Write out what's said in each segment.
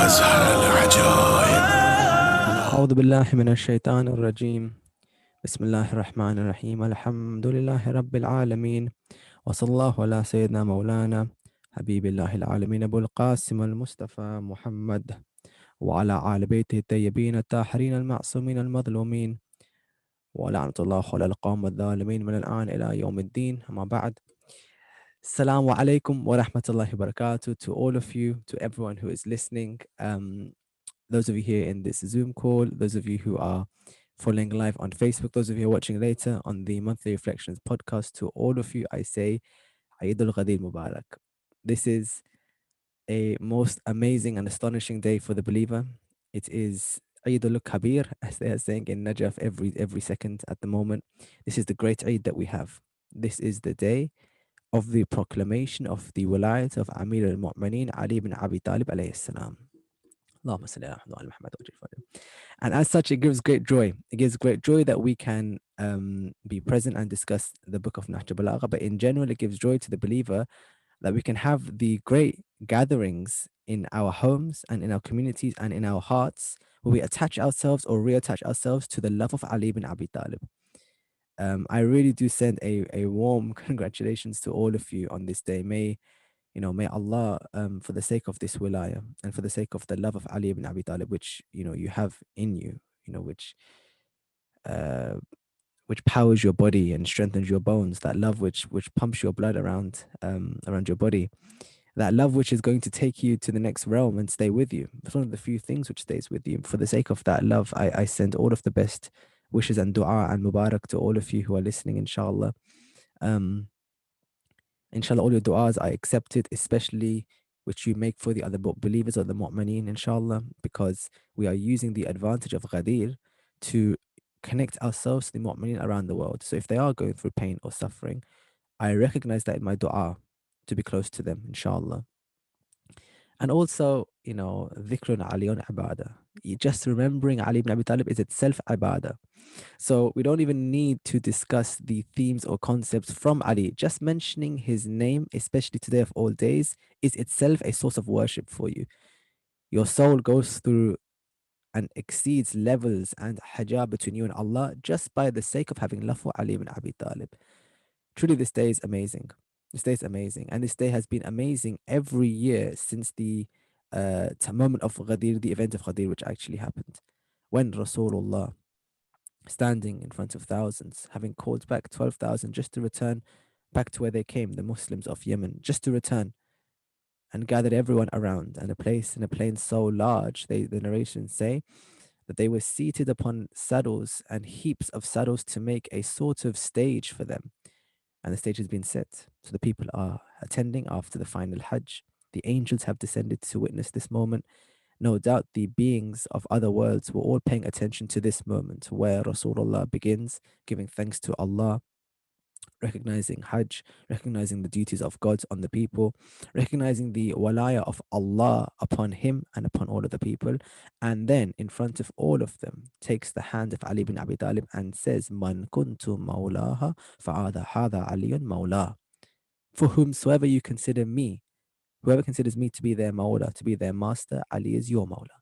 أزهر العجائب. أعوذ بالله من الشيطان الرجيم. بسم الله الرحمن الرحيم. الحمد لله رب العالمين، وصلى الله على سيدنا مولانا حبيب الله العالمين أبو القاسم المصطفى محمد وعلى آل بيته الطيبين الطاهرين المعصومين المظلومين، ولعنة الله على القوم الظالمين من الآن إلى يوم الدين. أما بعد. Assalamu alaikum wa rahmatullahi wa barakatuh to all of you, to everyone who is listening. Those of you here in this Zoom call, those of you who are following live on Facebook, those of you who are watching later on the Monthly Reflections podcast, to all of you, I say, Eid al-Ghadeer Mubarak. This is a most amazing and astonishing day for the believer. It is Eid al-Kabir, as they are saying in Najaf every second at the moment. This is the great Eid that we have. This is the day of the proclamation of the wilayat of Amir al-Mu'mineen Ali ibn Abi Talib alayhi salam. And as such, it gives great joy. It gives great joy that we can be present and discuss the book of Nahjal Balagha. But in general, it gives joy to the believer that we can have the great gatherings in our homes and in our communities and in our hearts where we attach ourselves or reattach ourselves to the love of Ali ibn Abi Talib. I really do send a warm congratulations to all of you on this day. May Allah, for the sake of this wilaya and for the sake of the love of Ali ibn Abi Talib, which you have in you, uh, which powers your body and strengthens your bones. That love which pumps your blood around your body. That love which is going to take you to the next realm and stay with you. It's one of the few things which stays with you. For the sake of that love, I send all of the best wishes and dua and mubarak to all of you who are listening, inshallah. Inshallah, all your du'as are accepted, especially which you make for the other believers or the mu'mineen, inshallah, because we are using the advantage of Ghadeer to connect ourselves to the mu'mineen around the world. So if they are going through pain or suffering, I recognize that in my du'a to be close to them, inshallah. And also, dhikrun aliyun ibadah. Just remembering Ali ibn Abi Talib is itself ibadah. So we don't even need to discuss the themes or concepts from Ali. Just mentioning his name, especially today of all days, is itself a source of worship for you. Your soul goes through and exceeds levels and hijab between you and Allah just by the sake of having love for Ali ibn Abi Talib. Truly, this day is amazing. This day is amazing. And this day has been amazing every year since the moment of Ghadeer, the event of Ghadeer, which actually happened. When Rasulullah, standing in front of thousands, having called back 12,000 just to return back to where they came, the Muslims of Yemen, just to return, and gathered everyone around, and a place in a plain so large, the narrations say, that they were seated upon saddles and heaps of saddles to make a sort of stage for them. And the stage has been set. So the people are attending after the final Hajj. The angels have descended to witness this moment. No doubt the beings of other worlds were all paying attention to this moment where Rasulullah begins giving thanks to Allah, recognizing Hajj, recognizing the duties of God on the people, recognizing the walaya of Allah upon him and upon all of the people, and then in front of all of them takes the hand of Ali bin Abi Talib and says, Man kuntu mawlaha fa'ada hadha aliyun mawla. For whomsoever you consider me, whoever considers me to be their mawla, to be their master, Ali is your mawla.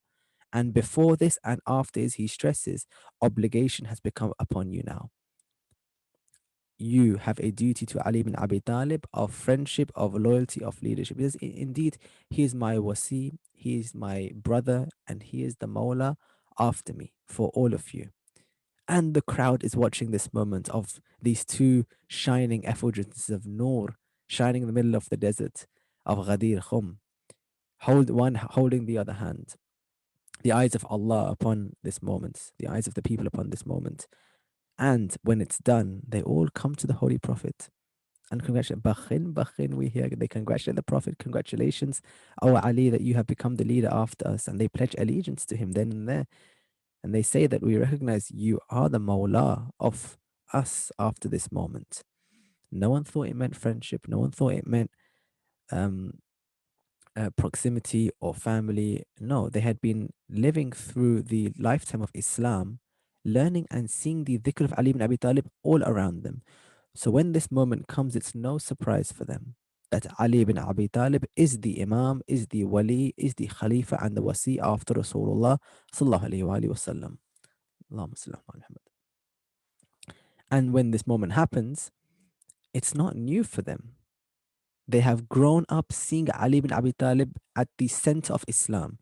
And before this and after this, he stresses, obligation has become upon you now. You have a duty to Ali ibn Abi Talib of friendship, of loyalty, of leadership. Because indeed, he is my wasi, he is my brother, and he is the Mawla after me for all of you. And the crowd is watching this moment of these two shining effulgences of Noor shining in the middle of the desert of Ghadir Khum, one holding the other hand. The eyes of Allah upon this moment, the eyes of the people upon this moment. And when it's done, they all come to the Holy Prophet and congratulate. Bakhin, we hear they congratulate the Prophet. Congratulations, O Ali, that you have become the leader after us. And they pledge allegiance to him then and there. And they say that we recognize you are the Mawla of us after this moment. No one thought it meant friendship. No one thought it meant proximity or family. No, they had been living through the lifetime of Islam, learning and seeing the dhikr of Ali ibn Abi Talib all around them. So when this moment comes, it's no surprise for them that Ali ibn Abi Talib is the Imam, is the Wali, is the Khalifa and the Wasi after Rasulullah sallallahu alayhi wa sallam. Allahumma salli ala Muhammad. And when this moment happens, it's not new for them. They have grown up seeing Ali ibn Abi Talib at the center of Islam.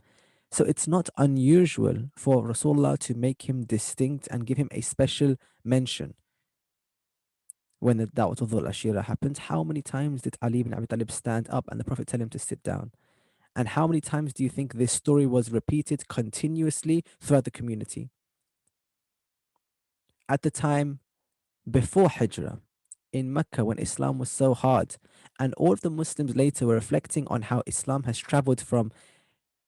So it's not unusual for Rasulullah to make him distinct and give him a special mention. When the Da'wat al-Ashira happened, how many times did Ali ibn Abi Talib stand up and the Prophet tell him to sit down? And how many times do you think this story was repeated continuously throughout the community? At the time before Hijrah, in Mecca, when Islam was so hard, and all of the Muslims later were reflecting on how Islam has traveled from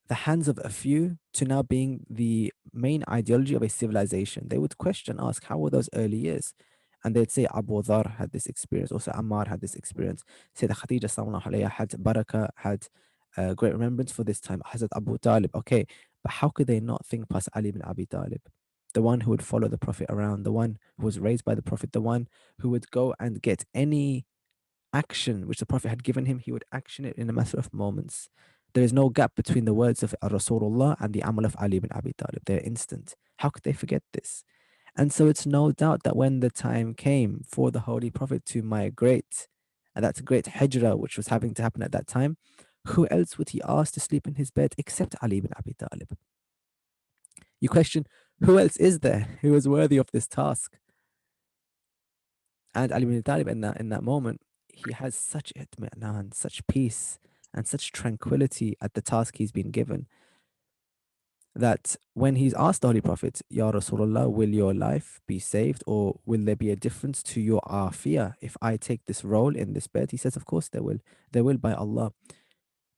the hands of a few to now being the main ideology of a civilization. They would question, ask, how were those early years? And they'd say Abu Dhar had this experience, also Ammar had this experience. Sayyidah Khadija sallallahu alayha had Barakah, had great remembrance for this time. Hazrat Abu Talib, okay, but how could they not think past Ali ibn Abi Talib? The one who would follow the Prophet around, the one who was raised by the Prophet, the one who would go and get any action which the Prophet had given him, he would action it in a matter of moments. There is no gap between the words of Rasulullah and the amal of Ali ibn Abi Talib. They're instant. How could they forget this? And so it's no doubt that when the time came for the Holy Prophet to migrate, and that's a great hijrah which was having to happen at that time, who else would he ask to sleep in his bed except Ali ibn Abi Talib? You question, who else is there who is worthy of this task? And Ali ibn Talib in that moment, he has such itmi'nan, such peace and such tranquility at the task he's been given that when he's asked the Holy Prophet, Ya Rasulullah, will your life be saved or will there be a difference to your afiyah if I take this role in this bed? He says, of course there will. There will by Allah.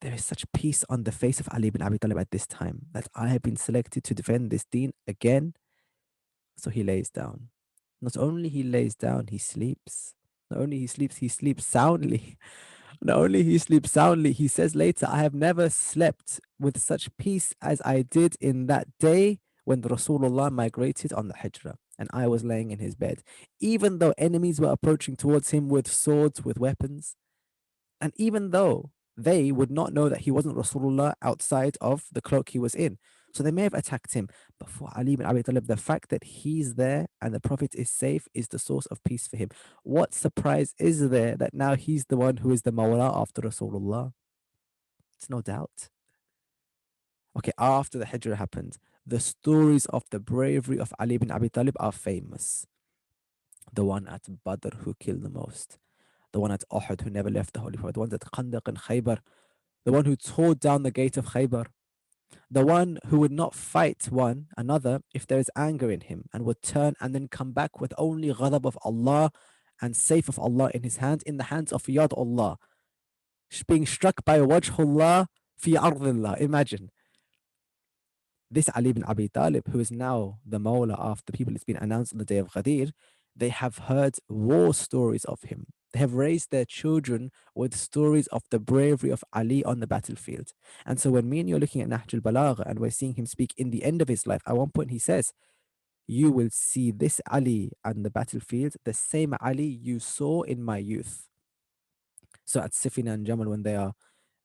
There is such peace on the face of Ali ibn Abi Talib at this time that I have been selected to defend this deen again. So he lays down. Not only he lays down, he sleeps. Not only he sleeps soundly. Not only he sleeps soundly, he says later, I have never slept with such peace as I did in that day when the Rasulullah migrated on the Hijrah and I was laying in his bed. Even though enemies were approaching towards him with swords, with weapons, and even though they would not know that he wasn't Rasulullah outside of the cloak he was in. So they may have attacked him. But for Ali ibn Abi Talib, the fact that he's there and the Prophet is safe is the source of peace for him. What surprise is there that now he's the one who is the Mawla after Rasulullah? It's no doubt. Okay, after the Hijrah happened, the stories of the bravery of Ali ibn Abi Talib are famous. The one at Badr who killed the most. The one at Uhud who never left the Holy Prophet. The one at Khandaq and Khaybar. The one who tore down the gate of Khaybar. The one who would not fight one another if there is anger in him and would turn and then come back with only ghadab of Allah and safe of Allah in his hand, in the hands of Yad Allah, being struck by Wajhullah fi ardillah. Imagine this Ali ibn Abi Talib, who is now the Mawla after people, it's been announced on the day of Ghadeer, they have heard war stories of him. They have raised their children with stories of the bravery of Ali on the battlefield. And so when me and you're looking at Nahjal Balagha and we're seeing him speak in the end of his life, at one point he says, you will see this Ali on the battlefield, the same Ali you saw in my youth. So at Sifina and Jamal, when they are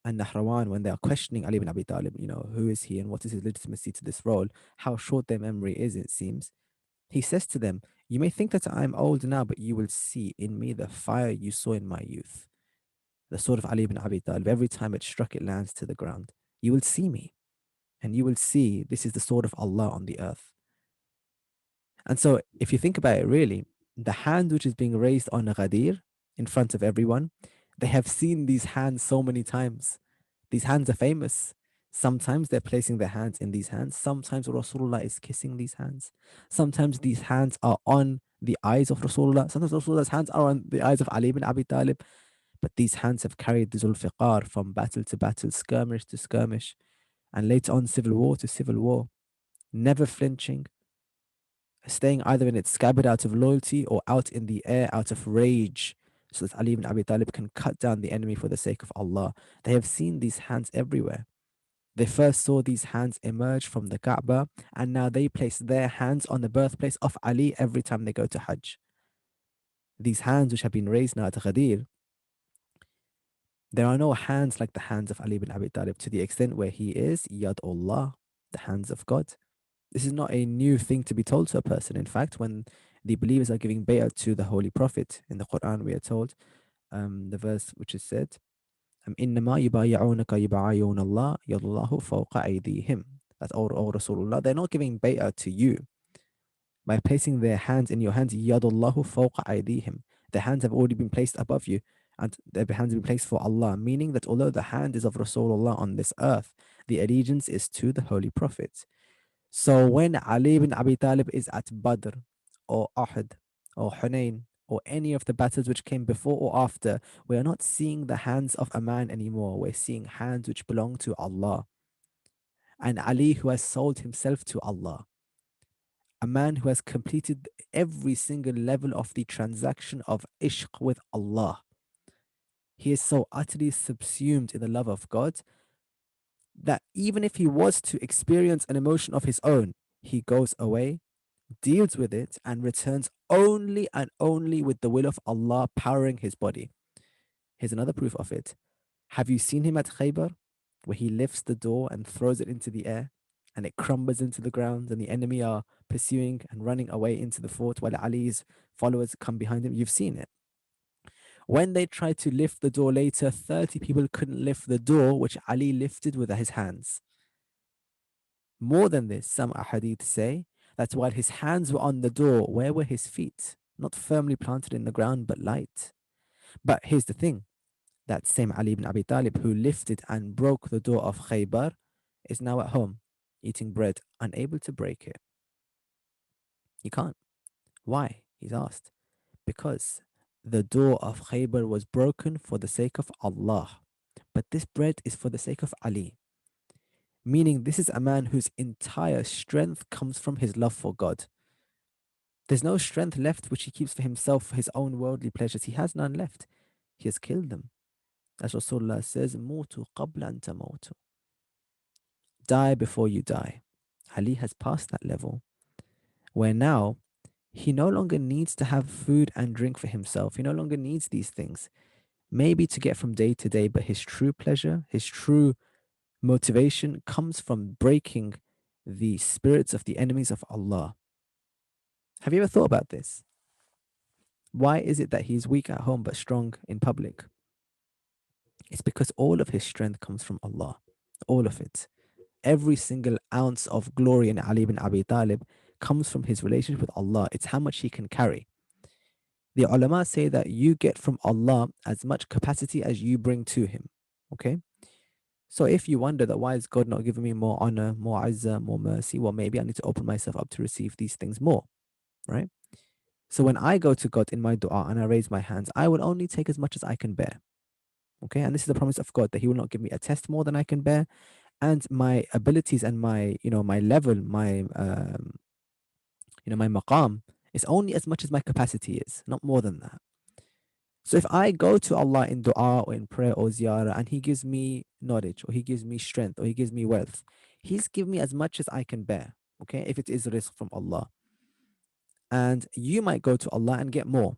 and Nahrawan, when they are questioning Ali ibn Abi Talib, who is he and what is his legitimacy to this role, how short their memory is, it seems. He says to them, you may think that I'm old now, but you will see in me the fire you saw in my youth. The sword of Ali ibn Abi Talib, every time it struck, it lands to the ground. You will see me, and you will see this is the sword of Allah on the earth. And so, if you think about it, really, the hand which is being raised on Ghadir in front of everyone, they have seen these hands so many times. These hands are famous. Sometimes they're placing their hands in these hands. Sometimes Rasulullah is kissing these hands. Sometimes these hands are on the eyes of Rasulullah. Sometimes Rasulullah's hands are on the eyes of Ali ibn Abi Talib. But these hands have carried the Zulfiqar from battle to battle, skirmish to skirmish, and later on civil war to civil war, never flinching, staying either in its scabbard out of loyalty or out in the air out of rage, so that Ali ibn Abi Talib can cut down the enemy for the sake of Allah. They have seen these hands everywhere. They first saw these hands emerge from the Kaaba, and now they place their hands on the birthplace of Ali every time they go to Hajj. These hands which have been raised now at Ghadir, There are no hands like the hands of Ali bin Abi Talib to the extent where he is Yad Allah, the hands of God. This is not a new thing to be told to a person. In fact, when the believers are giving bay'ah to the Holy Prophet in the Quran, we are told the verse which is said, إِنَّمَا يُبَايِعُونَكَ يُبَايِعُونَ اللَّهَ يَدُ اللَّهُ فَوْقَ أَيْدِيهِمْ. That's all Rasulullah. They're not giving bay'ah to you by placing their hands in your hands. يَدُ اللَّهُ فَوْقَ أَيْدِيهِمْ. Their hands have already been placed above you, and their hands have been placed for Allah, meaning that although the hand is of Rasulullah on this earth, the allegiance is to the Holy Prophet. So when Ali bin Abi Talib is at Badr or Uhud or Hunain or any of the battles which came before or after, we are not seeing the hands of a man anymore. We're seeing hands which belong to Allah. And Ali, who has sold himself to Allah, a man who has completed every single level of the transaction of ishq with Allah. He is so utterly subsumed in the love of God that even if he was to experience an emotion of his own, he goes away, deals with it, and returns only and only with the will of Allah powering his body. Here's another proof of it. Have you seen him at Khaybar, where he lifts the door and throws it into the air, and it crumbles into the ground, and the enemy are pursuing and running away into the fort while Ali's followers come behind him? You've seen it. When they tried to lift the door later, 30 people couldn't lift the door, which Ali lifted with his hands. More than this, some ahadith say that while his hands were on the door, where were his feet? Not firmly planted in the ground, but light. But here's the thing, that same Ali ibn Abi Talib who lifted and broke the door of Khaybar is now at home, eating bread, unable to break it. He can't. Why? He's asked. Because the door of Khaybar was broken for the sake of Allah. But this bread is for the sake of Ali. Meaning, this is a man whose entire strength comes from his love for God. There's no strength left which he keeps for himself, for his own worldly pleasures. He has none left. He has killed them. As Rasulullah says, Mutu qabla an tamutu. Die before you die. Ali has passed that level where now he no longer needs to have food and drink for himself. He no longer needs these things, maybe to get from day to day, but his true pleasure, his true motivation comes from breaking the spirits of the enemies of Allah. Have you ever thought about this? Why is it that he's weak at home but strong in public? It's because all of his strength comes from Allah. All of it. Every single ounce of glory in Ali bin Abi Talib comes from his relationship with Allah. It's how much he can carry. The ulama say that you get from Allah as much capacity as you bring to him. Okay? So if you wonder that why is God not giving me more honor, more izzah, more mercy, well, maybe I need to open myself up to receive these things more, right? So when I go to God in my dua and I raise my hands, I will only take as much as I can bear. Okay, and this is the promise of God that He will not give me a test more than I can bear, and my abilities and my, my level, my maqam is only as much as my capacity is, not more than that. So if I go to Allah in dua or in prayer or ziyarah and He gives me knowledge or He gives me strength or He gives me wealth, He's given me as much as I can bear. Okay, if it is rizq from Allah. And you might go to Allah and get more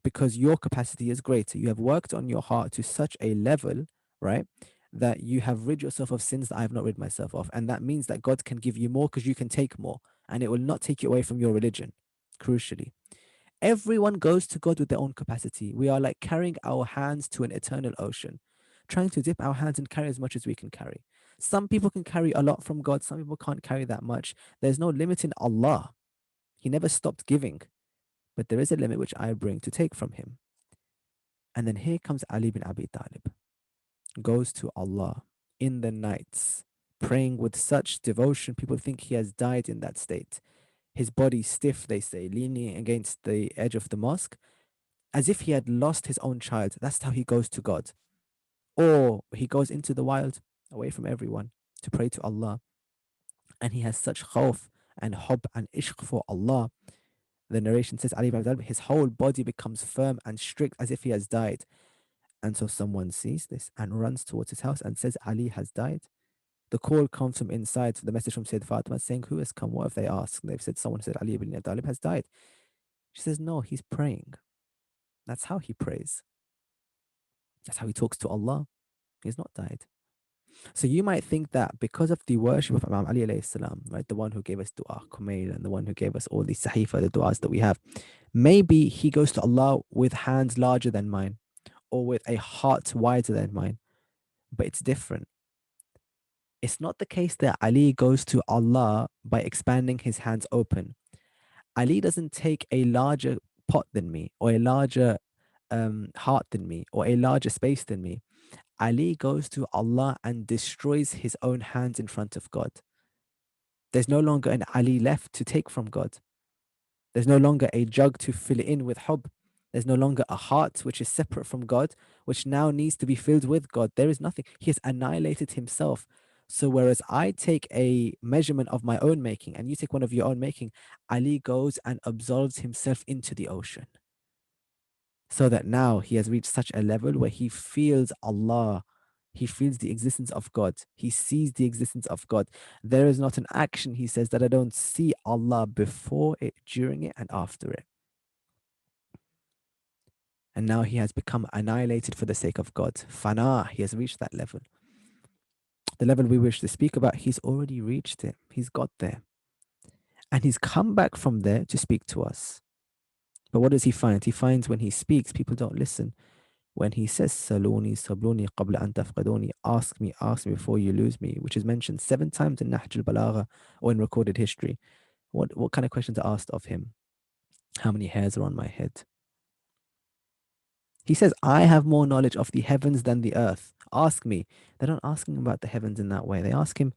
because your capacity is greater. You have worked on your heart to such a level, right, that you have rid yourself of sins that I have not rid myself of. And that means that God can give you more because you can take more and it will not take you away from your religion, crucially. Everyone goes to God with their own capacity. We are like carrying our hands to an eternal ocean, trying to dip our hands and carry as much as we can carry. Some people can carry a lot from God, some people can't carry that much. There's no limit in Allah. He never stopped giving, but there is a limit which I bring to take from him. And then here comes Ali bin Abi Talib, goes to Allah in the nights, praying with such devotion, people think he has died in that state. His body stiff, they say, leaning against the edge of the mosque, as if he had lost his own child. That's how he goes to God. Or he goes into the wild, away from everyone, to pray to Allah. And he has such khawf and hub and ishq for Allah. The narration says, Ali ibn Abi Talib, his whole body becomes firm and strict as if he has died. And so someone sees this and runs towards his house and says, Ali has died. The call comes from inside, the message from Sayyid Fatima saying, who has come? What have they asked? And they've said, someone said, Ali ibn Abi Talib has died. She says, no, he's praying. That's how he prays. That's how he talks to Allah. He's not died. So you might think that because of the worship of Imam Ali alayhi salam, right, the one who gave us dua kumail and the one who gave us all these sahifa, the du'as that we have, maybe he goes to Allah with hands larger than mine or with a heart wider than mine. But it's different. It's not the case that Ali goes to Allah by expanding his hands open. Ali doesn't take a larger pot than me or a larger heart than me or a larger space than me. Ali goes to Allah and destroys his own hands in front of God. There's no longer an Ali left to take from God. There's no longer a jug to fill it in with hub. There's no longer a heart which is separate from God, which now needs to be filled with God. There is nothing. He has annihilated himself. So whereas I take a measurement of my own making and you take one of your own making, Ali goes and absolves himself into the ocean. So that now he has reached such a level where he feels Allah. He feels the existence of God. He sees the existence of God. There is not an action, he says, that I don't see Allah before it, during it, and after it. And now he has become annihilated for the sake of God. Fana, he has reached that level. The level we wish to speak about, he's already reached it. He's got there. And he's come back from there to speak to us. But what does he find? He finds when he speaks, people don't listen. When he says, Saluni, Sabluni, Qabla an tafqaduni, ask me before you lose me, which is mentioned 7 times in Nahjal Balagha or in recorded history. What kind of questions are asked of him? How many hairs are on my head? He says, I have more knowledge of the heavens than the earth. Ask me. They don't ask him about the heavens in that way. They ask him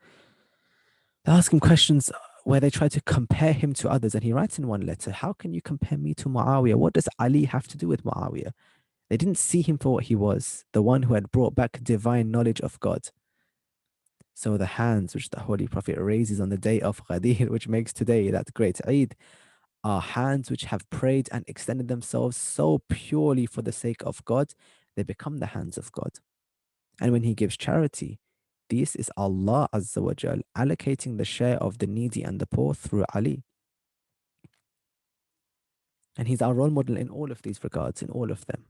questions where they try to compare him to others. And he writes in one letter, how can you compare me to Muawiyah? What does Ali have to do with Muawiyah? They didn't see him for what he was, the one who had brought back divine knowledge of God. So the hands which the Holy Prophet raises on the day of Ghadeer, which makes today that great Eid, are hands which have prayed and extended themselves so purely for the sake of God, they become the hands of God. And when he gives charity, this is Allah Azza wa Jal allocating the share of the needy and the poor through Ali. And he's our role model in all of these regards, in all of them.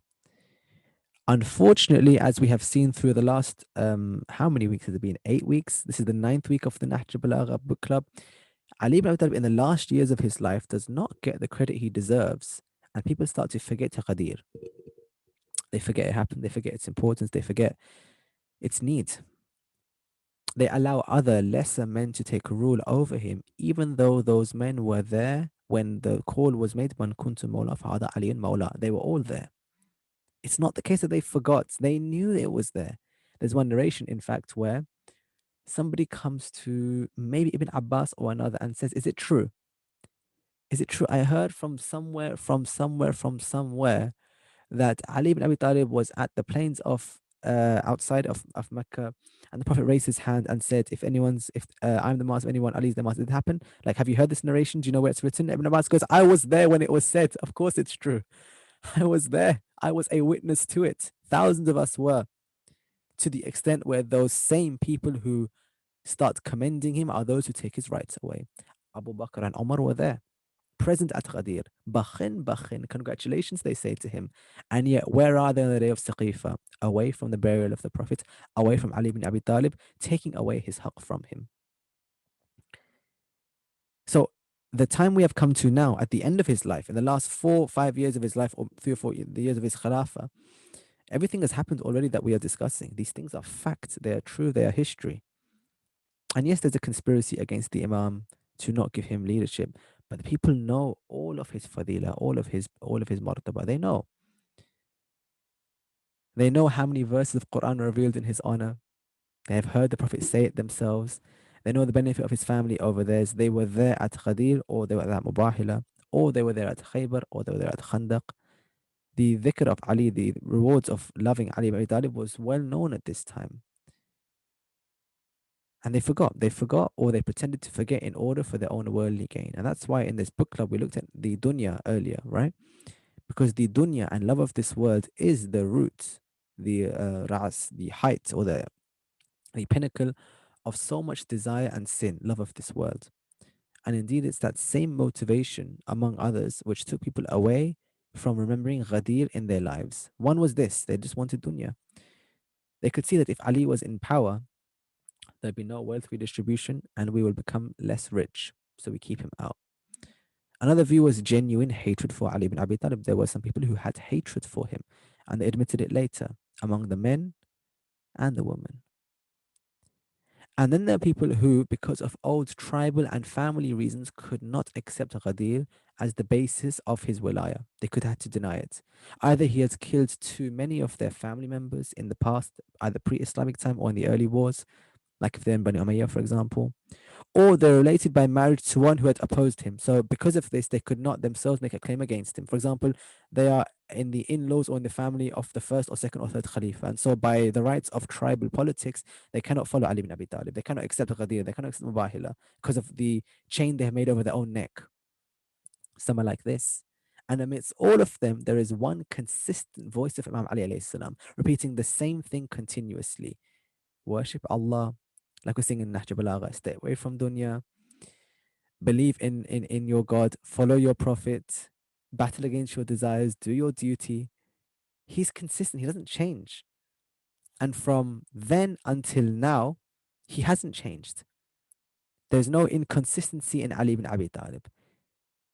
Unfortunately, as we have seen through the last, how many weeks has it been? 8 weeks. This is the 9th week of the Nahjal Balagha book club. Ali ibn Abi Talib in the last years of his life does not get the credit he deserves. And people start to forget Ghadeer. They forget it happened. They forget its importance. They forget its need. They allow other lesser men to take rule over him, even though those men were there when the call was made, Man kuntu mawla fa'ada Ali mawla. They were all there. It's not the case that they forgot. They knew it was there. There's one narration, in fact, where somebody comes to maybe Ibn Abbas or another and says, is it true? Is it true? I heard from somewhere, that Ali ibn Abi Talib was at the plains of outside of Mecca, and the Prophet raised his hand and said, if I'm the master of anyone, Ali's the master. Did it happen? Like, have you heard this narration? Do you know where it's written? Ibn Abbas goes, I was there when it was said. Of course it's true. I was there. I was a witness to it. Thousands of us were, to the extent where those same people who start commending him are those who take his rights away. Abu Bakr and Omar were there, present at Ghadir. Bakhin, congratulations, they say to him. And yet, where are they on the day of Saqifa? Away from the burial of the Prophet, away from Ali ibn Abi Talib, taking away his haqq from him. So, the time we have come to now, at the end of his life, in the last 4-5 years of his life, or 3 or 4 the years of his Khilafah, everything has happened already that we are discussing. These things are facts, they are true, they are history. And yes, there's a conspiracy against the Imam to not give him leadership, but the people know all of his fadila, all of his martaba. They know. They know how many verses of Quran are revealed in his honor. They have heard the Prophet say it themselves. They know the benefit of his family over theirs. They were there at Ghadir, or they were at Mubahila, or they were there at Khaybar, or they were there at Khandaq. The dhikr of Ali, the rewards of loving Ali ibn Abi Talib was well known at this time. And they forgot. They forgot, or they pretended to forget in order for their own worldly gain. And that's why in this book club we looked at the dunya earlier, right? Because the dunya and love of this world is the root, the ras, the height, or the pinnacle of so much desire and sin, love of this world. And indeed, it's that same motivation, among others, which took people away from remembering Ghadir in their lives. One was this: they just wanted dunya. They could see that if Ali was in power, there'd be no wealth redistribution and we will become less rich. So we keep him out. Another view was genuine hatred for Ali ibn Abi Talib. There were some people who had hatred for him, and they admitted it later among the men and the women. And then there are people who, because of old tribal and family reasons, could not accept Ghadir as the basis of his wilayah. They could have to deny it. Either he has killed too many of their family members in the past, either pre-Islamic time or in the early wars, like if they're in Bani Umayyah, for example, or they're related by marriage to one who had opposed him. So because of this, they could not themselves make a claim against him. For example, they are in the in-laws or in the family of the first or second or third Khalifa. And so by the rights of tribal politics, they cannot follow Ali ibn Abi Talib. They cannot accept Ghadir. They cannot accept Mubahila because of the chain they have made over their own neck. Some are like this. And amidst all of them, there is one consistent voice of Imam Ali alayhi salam, repeating the same thing continuously. Worship Allah, like we sing in Nahjal Balagha, stay away from dunya, believe in your God, follow your prophet, battle against your desires, do your duty. He's consistent, he doesn't change. And from then until now, he hasn't changed. There's no inconsistency in Ali ibn Abi Talib.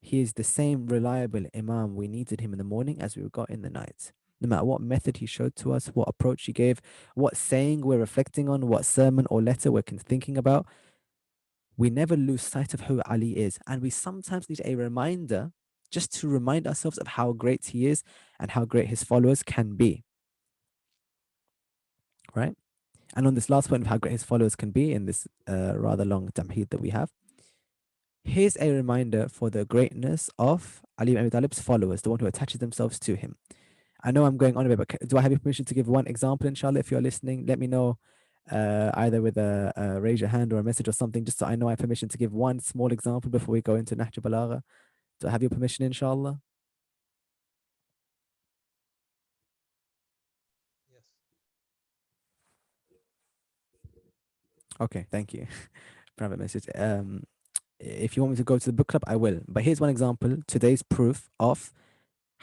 He is the same reliable Imam we needed him in the morning as we got in the night. No matter what method he showed to us, what approach he gave, what saying we're reflecting on, what sermon or letter we're thinking about, we never lose sight of who Ali is. And we sometimes need a reminder just to remind ourselves of how great he is and how great his followers can be. Right? And on this last point of how great his followers can be in this rather long tamheed that we have, here's a reminder for the greatness of Ali ibn Abi Talib's followers, the one who attaches themselves to him. I know I'm going on a bit, but do I have your permission to give one example, inshallah? If you're listening, let me know either with a raise your hand or a message or something, just so I know I have permission to give one small example before we go into Nahj Balagha. Do I have your permission, inshallah? Yes. Okay, thank you. Private message. If you want me to go to the book club, I will. But here's one example, today's proof of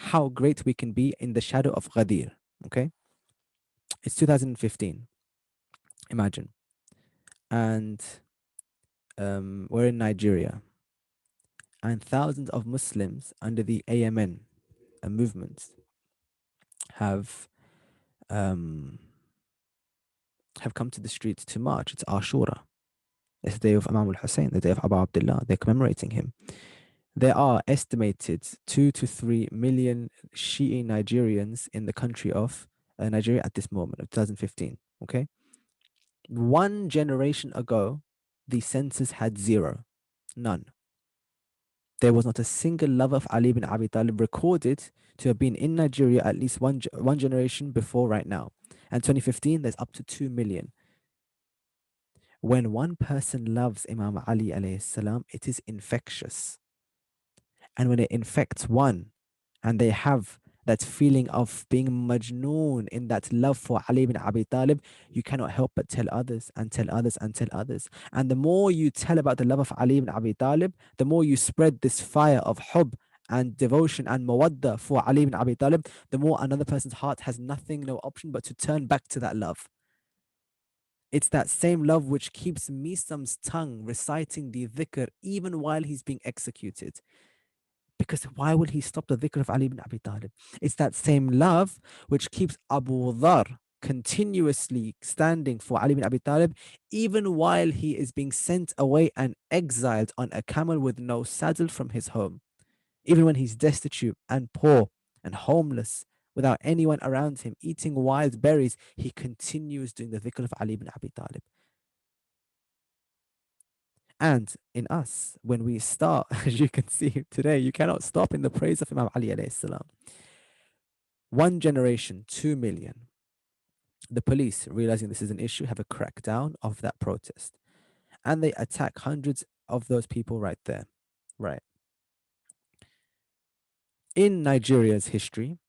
how great we can be in the shadow of Ghadir. Okay? It's 2015. Imagine. And we're in Nigeria. And thousands of Muslims under the AMN, a movement, have um, have come to the streets to march. It's Ashura. It's the day of Imam al-Hussein, the day of Abu Abdullah. They're commemorating him. There are estimated 2 to 3 million Shi'i Nigerians in the country of Nigeria at this moment of 2015. Okay. One generation ago, the census had zero, none. There was not a single lover of Ali ibn Abi Talib recorded to have been in Nigeria at least one generation before right now. And 2015, there's up to 2 million. When one person loves Imam Ali alayhi salam, it is infectious. And when it infects one and they have that feeling of being majnoon in that love for Ali ibn Abi Talib, you cannot help but tell others and tell others and tell others. And the more you tell about the love of Ali ibn Abi Talib, the more you spread this fire of hub and devotion and mawadda for Ali ibn Abi Talib, the more another person's heart has nothing, no option but to turn back to that love. It's that same love which keeps Misam's tongue reciting the dhikr even while he's being executed. Because why will he stop the dhikr of Ali ibn Abi Talib? It's that same love which keeps Abu Dhar continuously standing for Ali ibn Abi Talib, even while he is being sent away and exiled on a camel with no saddle from his home. Even when he's destitute and poor and homeless, without anyone around him, eating wild berries, he continues doing the dhikr of Ali ibn Abi Talib. And in us, when we start, as you can see today, you cannot stop in the praise of Imam Ali alayhi salam. One generation, 2 million. The police, realizing this is an issue, have a crackdown of that protest. And they attack hundreds of those people right there. Right. In Nigeria's history,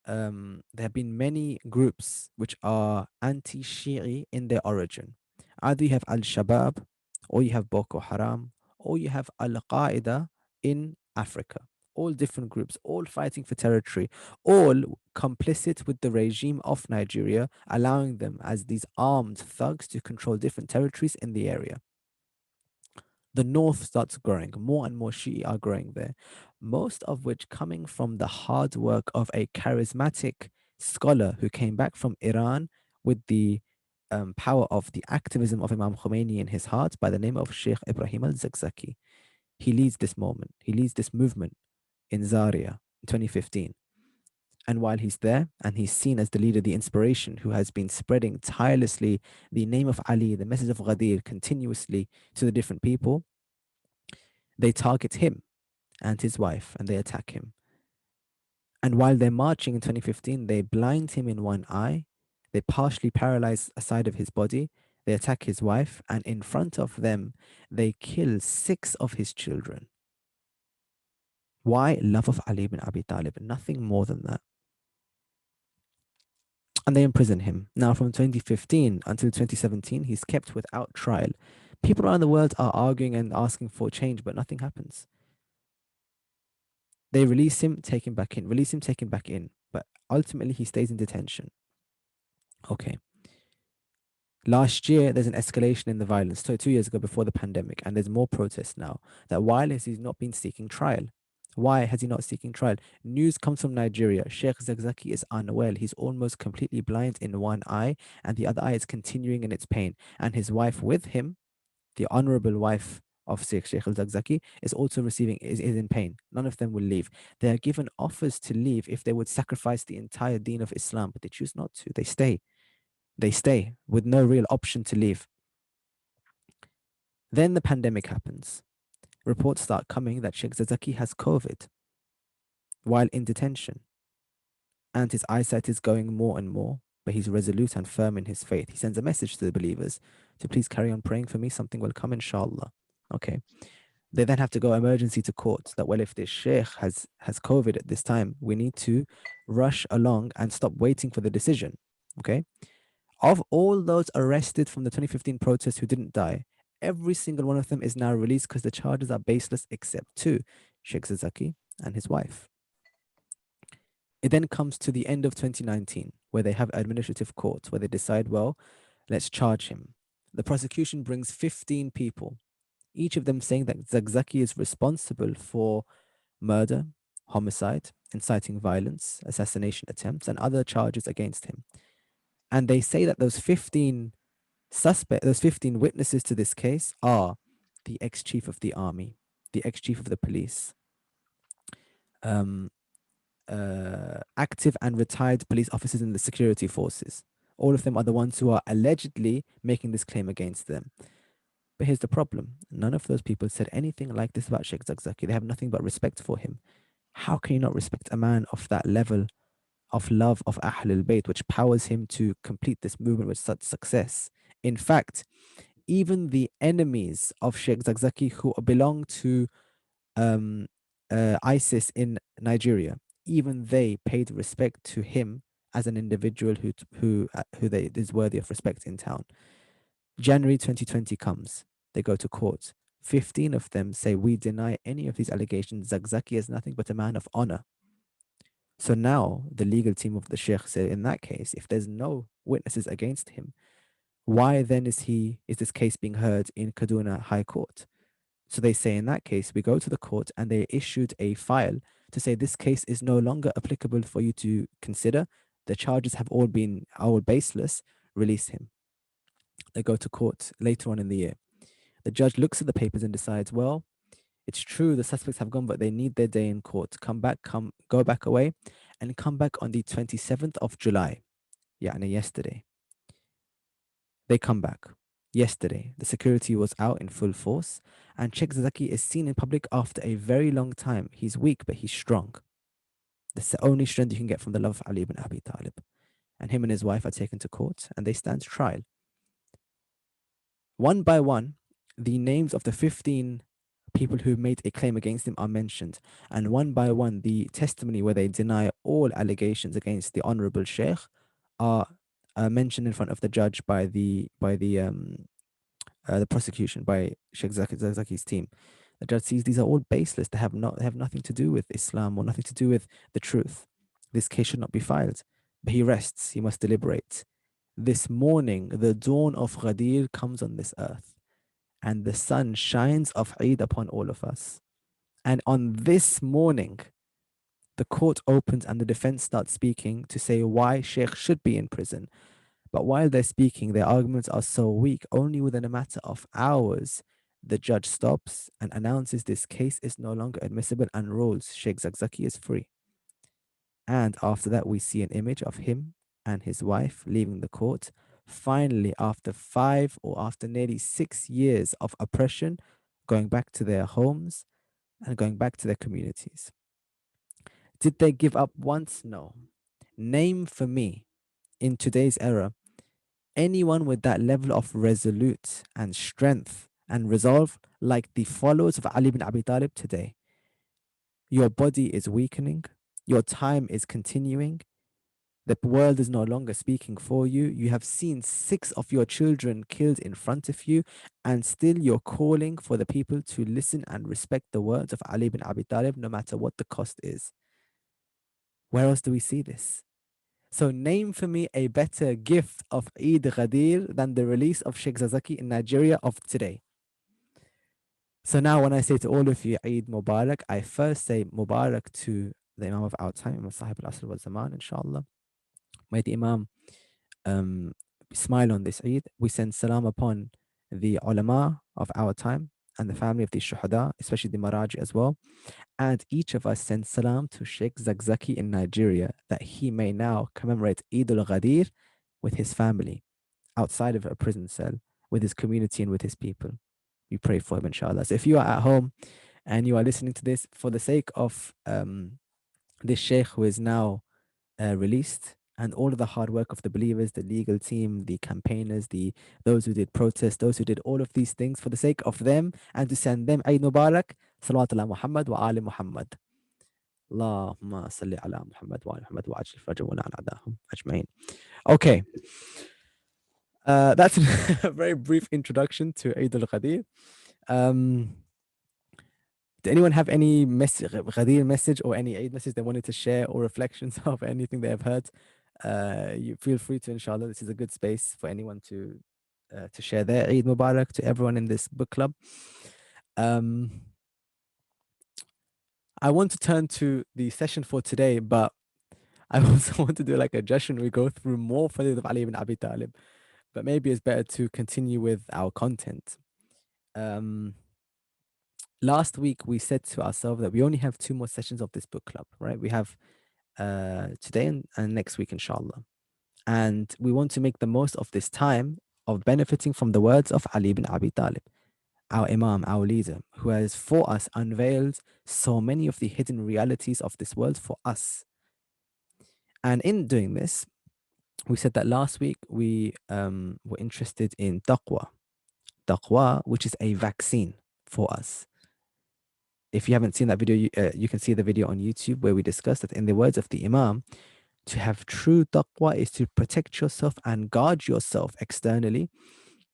there have been many groups which are anti-Shi'i in their origin. Either you have Al-Shabaab, or you have Boko Haram, or you have Al-Qaeda in Africa. all different groups, all fighting for territory, all complicit with the regime of Nigeria, allowing them as these armed thugs to control different territories in the area. The north starts growing. More and more Shi'i are growing there, most of which coming from the hard work of a charismatic scholar who came back from Iran with the power of the activism of Imam Khomeini in his heart by the name of Sheikh Ibrahim al-Zakzaki. He leads this moment. He leads this movement in Zaria in 2015. And while he's there and he's seen as the leader, the inspiration who has been spreading tirelessly the name of Ali, the message of Ghadeer continuously to the different people, they target him and his wife and they attack him. And while they're marching in 2015, they blind him in one eye, they partially paralyze a side of his body, they attack his wife, and in front of them, they kill 6 of his children. Why? Love of Ali ibn Abi Talib, nothing more than that. And they imprison him. Now, from 2015 until 2017, he's kept without trial. People around the world are arguing and asking for change, but nothing happens. They release him, take him back in, release him, take him back in. But ultimately, he stays in detention. Okay. Last year, there's an escalation in the violence. So 2 years ago, before the pandemic, and there's more protests now. That while he's not been seeking trial. Why has he not seeking trial? News comes from Nigeria. Sheikh Zakzaki is unwell. He's almost completely blind in one eye, and the other eye is continuing in its pain. And his wife with him, the honorable wife of Sheikh al-Zakzaki, is also is in pain. None of them will leave. They are given offers to leave if they would sacrifice the entire deen of Islam, but they choose not to. They stay. They stay with no real option to leave. Then the pandemic happens. Reports start coming that Sheikh Zakzaki has COVID while in detention. And his eyesight is going more and more, but he's resolute and firm in his faith. He sends a message to the believers to please carry on praying for me. Something will come, inshallah. Okay. They then have to go emergency to court that, well, if this sheikh has COVID at this time, we need to rush along and stop waiting for the decision. Okay. Of all those arrested from the 2015 protests who didn't die, every single one of them is now released because the charges are baseless except 2, Sheikh Zakzaki and his wife. It then comes to the end of 2019, where they have administrative court, where they decide, well, let's charge him. The prosecution brings 15 people, each of them saying that Zakzaki is responsible for murder, homicide, inciting violence, assassination attempts, and other charges against him. And they say that those 15 those 15 witnesses to this case are the ex-chief of the army, the ex-chief of the police, active and retired police officers in the security forces. All of them are the ones who are allegedly making this claim against them. But here's the problem. None of those people said anything like this about Sheikh Zakzaki. They have nothing but respect for him. How can you not respect a man of that level of love of Ahlul Bayt, which powers him to complete this movement with such success? In fact, even the enemies of Sheikh Zakzaki who belong to ISIS in Nigeria, even they paid respect to him as an individual who is worthy of respect in town. January 2020 comes. They go to court. 15 of them say, we deny any of these allegations. Zakzaki is nothing but a man of honor. So now the legal team of the Sheikh said, in that case, if there's no witnesses against him, why then is this case being heard in Kaduna High Court? So they say, in that case, we go to the court and they issued a file to say this case is no longer applicable for you to consider. The charges have all baseless. Release him. They go to court later on in the year. The judge looks at the papers and decides, well, it's true the suspects have gone, but they need their day in court. Go back away and come back on the 27th of July. Yesterday. They come back. Yesterday, the security was out in full force, and Sheikh Zakzaki is seen in public after a very long time. He's weak, but he's strong. That's the only strength you can get from the love of Ali ibn Abi Talib. And him and his wife are taken to court, and they stand trial. One by one, the names of the 15 people who made a claim against him are mentioned, and one by one, the testimony where they deny all allegations against the honorable Sheikh are mentioned in front of the judge by the prosecution, by Sheikh Zakzaki's team. The judge sees these are all baseless. They have nothing to do with Islam or nothing to do with the truth. This case should not be filed. But he rests. He must deliberate. This morning, the dawn of Ghadir comes on this earth, and the sun shines of Eid upon all of us. And on this morning, the court opens and the defense starts speaking to say why Sheikh should be in prison. But while they're speaking, their arguments are so weak, only within a matter of hours, the judge stops and announces this case is no longer admissible and rules Sheikh Zakzaki is free. And after that, we see an image of him and his wife leaving the court. Finally, after 5 or after nearly 6 years of oppression, going back to their homes and going back to their communities. Did they give up once? No. Name for me in today's era anyone with that level of resolute and strength and resolve like the followers of Ali bin Abi Talib today. Your body is weakening, your time is continuing, the world is no longer speaking for you. You have seen 6 of your children killed in front of you, and still you're calling for the people to listen and respect the words of Ali bin Abi Talib, no matter what the cost is. Where else do we see this? So name for me a better gift of Eid Ghadir than the release of Sheikh Zazaki in Nigeria of today. So now when I say to all of you Eid Mubarak, I first say Mubarak to the Imam of our time, Imam Sahib al-Asr wal Zaman, inshallah. May the Imam smile on this Eid. We send salam upon the ulama of our time and the family of the shuhada, especially the Maraji as well. And each of us send salam to Sheikh Zakzaki in Nigeria that he may now commemorate Eid al-Ghadir with his family outside of a prison cell, with his community and with his people. We pray for him, inshallah. So if you are at home and you are listening to this, for the sake of this Sheikh who is now released, and all of the hard work of the believers, the legal team, the campaigners, those who did protest, those who did all of these things, for the sake of them and to send them Eid Mubarak, Salawatullah Muhammad wa Ali Muhammad. Allahumma salli ala Muhammad wa ali Muhammad wa ajil farajahum an adahum ajmain. Okay. That's a very brief introduction to Eid al-Ghadir. Did anyone have any Ghadir message or any Eid message they wanted to share or reflections of anything they have heard? You feel free to, inshallah. This is a good space for anyone to share their Eid Mubarak to everyone in this book club. I want to turn to the session for today, but I also want to do like a jashan. We go through more fadil of Ali ibn Abi Talib, but maybe it's better to continue with our content. Last week we said to ourselves that we only have 2 more sessions of this book club, right? We have today and next week, inshallah. And we want to make the most of this time of benefiting from the words of Ali ibn Abi Talib, our Imam, our leader, who has for us unveiled so many of the hidden realities of this world for us. And in doing this, we said that last week we were interested in taqwa, which is a vaccine for us. If you haven't seen that video, you can see the video on YouTube where we discussed that in the words of the Imam, to have true taqwa is to protect yourself and guard yourself externally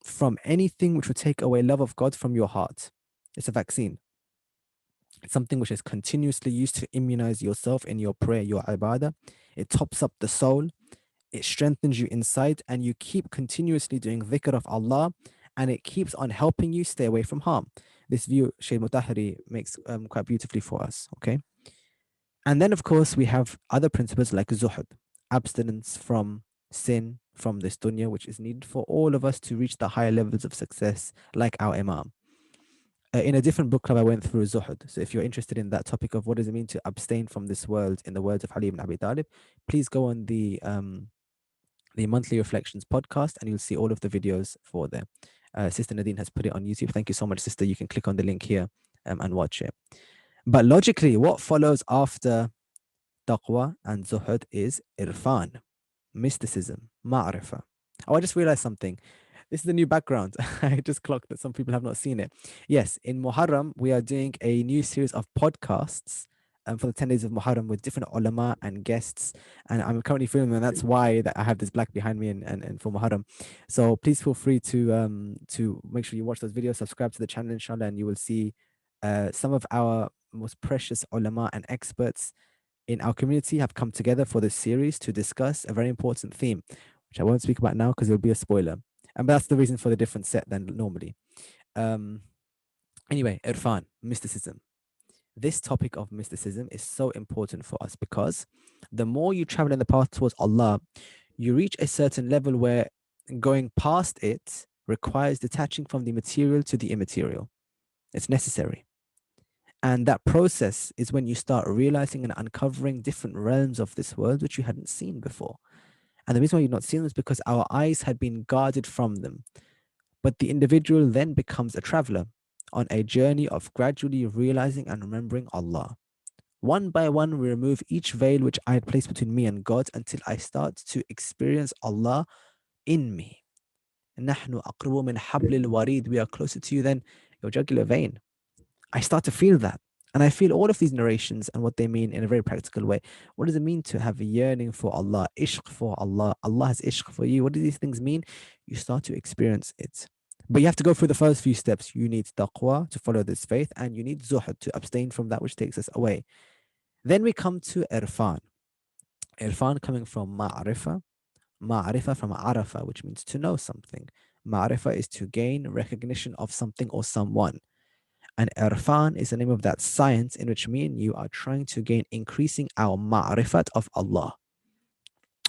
from anything which will take away love of God from your heart. It's a vaccine. It's something which is continuously used to immunize yourself in your prayer, your ibadah. It tops up the soul. It strengthens you inside, and you keep continuously doing dhikr of Allah, and it keeps on helping you stay away from harm. This view Shaykh Mutahari makes quite beautifully for us, okay? And then, of course, we have other principles like zuhud, abstinence from sin, from this dunya, which is needed for all of us to reach the higher levels of success, like our Imam. In a different book club, I went through zuhud. So if you're interested in that topic of what does it mean to abstain from this world in the words of Ali ibn Abi Talib, please go on the Monthly Reflections podcast and you'll see all of the videos for there. Sister Nadine has put it on YouTube. Thank you so much, sister. You can click on the link here and watch it. But logically, what follows after taqwa and zuhud is irfan, mysticism, ma'rifah. Oh, I just realized something. This is the new background. I just clocked that some people have not seen it. Yes, in Muharram, we are doing a new series of podcasts for the 10 days of Muharram with different ulama and guests. And I'm currently filming, and that's why that I have this black behind me and for Muharram. So please feel free to make sure you watch those videos, subscribe to the channel, inshallah, and you will see Some of our most precious ulama and experts in our community have come together for this series to discuss a very important theme, which I won't speak about now because it'll be a spoiler. And that's the reason for the different set than normally. Um, anyway, Irfan, mysticism. This topic of mysticism is so important for us because the more you travel in the path towards Allah, you reach a certain level where going past it requires detaching from the material to the immaterial. It's necessary. And that process is when you start realizing and uncovering different realms of this world which you hadn't seen before. And the reason why you've not seen them is because our eyes had been guarded from them. But the individual then becomes a traveler on a journey of gradually realizing and remembering Allah. One by one, we remove each veil which I had placed between me and God until I start to experience Allah in me. نحن أقرب من حبل الوريد. We are closer to you than your jugular vein. I start to feel that. And I feel all of these narrations and what they mean in a very practical way. What does it mean to have a yearning for Allah, ishq for Allah? Allah has ishq for you. What do these things mean? You start to experience it. But you have to go through the first few steps. You need taqwa to follow this faith, and you need zuhud to abstain from that which takes us away. Then we come to irfan. Irfan coming from ma'rifa. Ma'rifa from arafa, which means to know something. Ma'rifa is to gain recognition of something or someone. And Irfan is the name of that science in which me and you are trying to gain increasing our ma'rifat of Allah.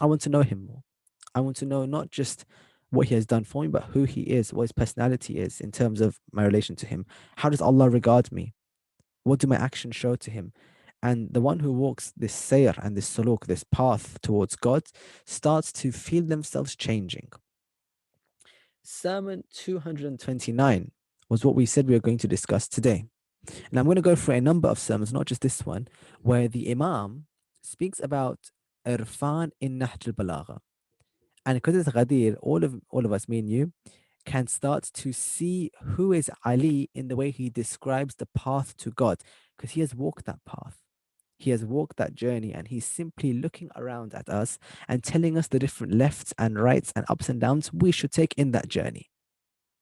I want to know him more. I want to know not just what he has done for me, but who he is, what his personality is in terms of my relation to him. How does Allah regard me? What do my actions show to him? And the one who walks this sayr and this suluk, this path towards God, starts to feel themselves changing. Sermon 229 was what we said we were going to discuss today. And I'm going to go through a number of sermons, not just this one, where the Imam speaks about Irfan in Nahjal Balagha. And because it's Ghadeer, all of us, me and you, can start to see who is Ali in the way he describes the path to God, because he has walked that path. He has walked that journey, and he's simply looking around at us and telling us the different lefts and rights and ups and downs we should take in that journey.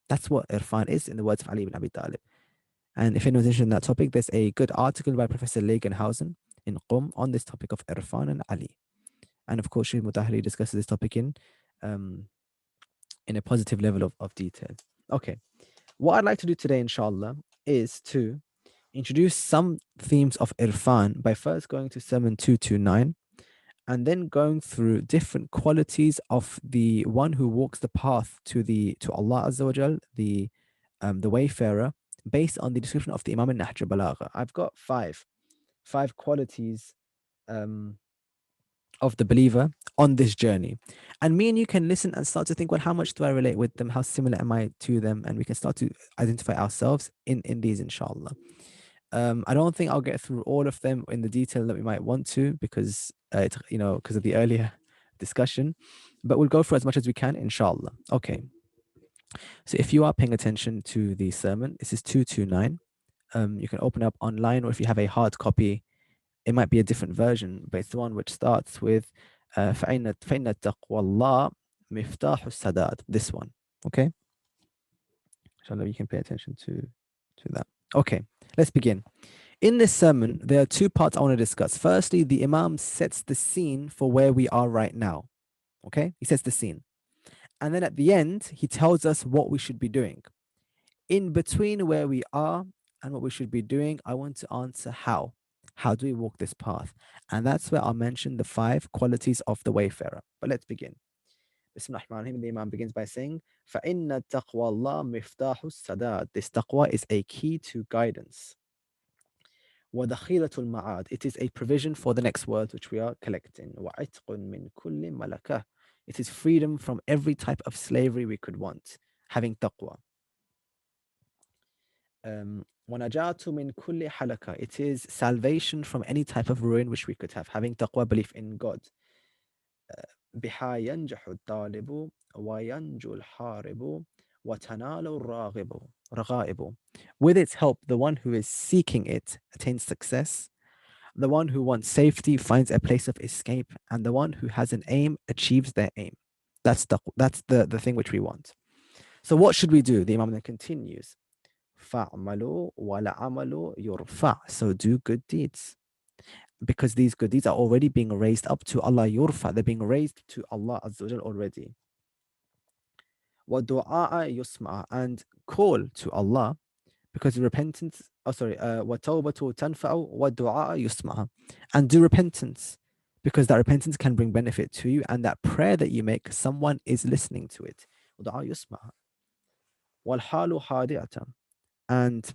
That's what Irfan is in the words of Ali ibn Abi Talib. And if anyone's interested in that topic, there's a good article by Professor Legenhausen in Qom on this topic of Irfan and Ali. And of course, Shaykh Mutahari discusses this topic in a positive level of detail. Okay. What I'd like to do today, inshallah, is to introduce some themes of Irfan by first going to Sermon 229 and then going through different qualities of the one who walks the path to Allah Azza wa Jal, the wayfarer, based on the description of the Imam in Nahj Balagha. I've got five qualities of the believer on this journey. And me and you can listen and start to think, well, how much do I relate with them? How similar am I to them? And we can start to identify ourselves in these, inshallah. I don't think I'll get through all of them in the detail that we might want to because, because of the earlier discussion, but we'll go for as much as we can, inshallah. Okay. So if you are paying attention to the sermon, this is 229. You can open up online, or if you have a hard copy, it might be a different version, but it's the one which starts with فَإِنَّ التَّقْوَى اللَّهِ مِفْتَاحُ السَّدَادِ. This one, okay? Inshallah, you can pay attention to that. Okay, let's begin. In this sermon, there are two parts I want to discuss. Firstly, the Imam sets the scene for where we are right now, okay? He sets the scene. And then at the end, he tells us what we should be doing. In between where we are and what we should be doing, I want to answer how. How do we walk this path? And that's where I'll mention the 5 qualities of the wayfarer. But let's begin. Bismillahirrahmanirrahim. The Imam begins by saying, فَإِنَّ التَّقْوَى اللَّهِ مِفْتَاحُ السَّدَادِ. This taqwa is a key to guidance. وَدَخِيلَةُ الْمَعَادِ. It is a provision for the next world which we are collecting. وَعِتْقٌ مِّن كُلِّ مَلَكَةٍ. It is freedom from every type of slavery we could want, having taqwa. وَنَجَاةُ مِن كُلِّ حَلَكَةٍ. It is salvation from any type of ruin which we could have, having taqwa, belief in God. بِهَا يَنْجَحُ الطَّالِبُ وَيَنْجُو الْحَارِبُ وَتَنَالُ الرَّغَائِبُ. With its help, the one who is seeking it attains success. The one who wants safety finds a place of escape, and the one who has an aim achieves their aim. That's the thing which we want. So what should we do? The Imam then continues. فَعْمَلُوا وَلَعَمَلُوا يُرْفَعْ. So do good deeds. Because these good deeds are already being raised up to Allah yurfa. They're being raised to Allah Azza wa Jal already. وَدُعَاءَ يُسْمَعَ. And call to Allah, because repentance, وَتَوْبَةُ تَنْفَعُ وَدُعَاءَ يُسْمَعَ. And do repentance, because that repentance can bring benefit to you, and that prayer that you make, someone is listening to it. وَدُعَاء يُسْمَعَ. وَالْحَالُ حَادِعَةً. And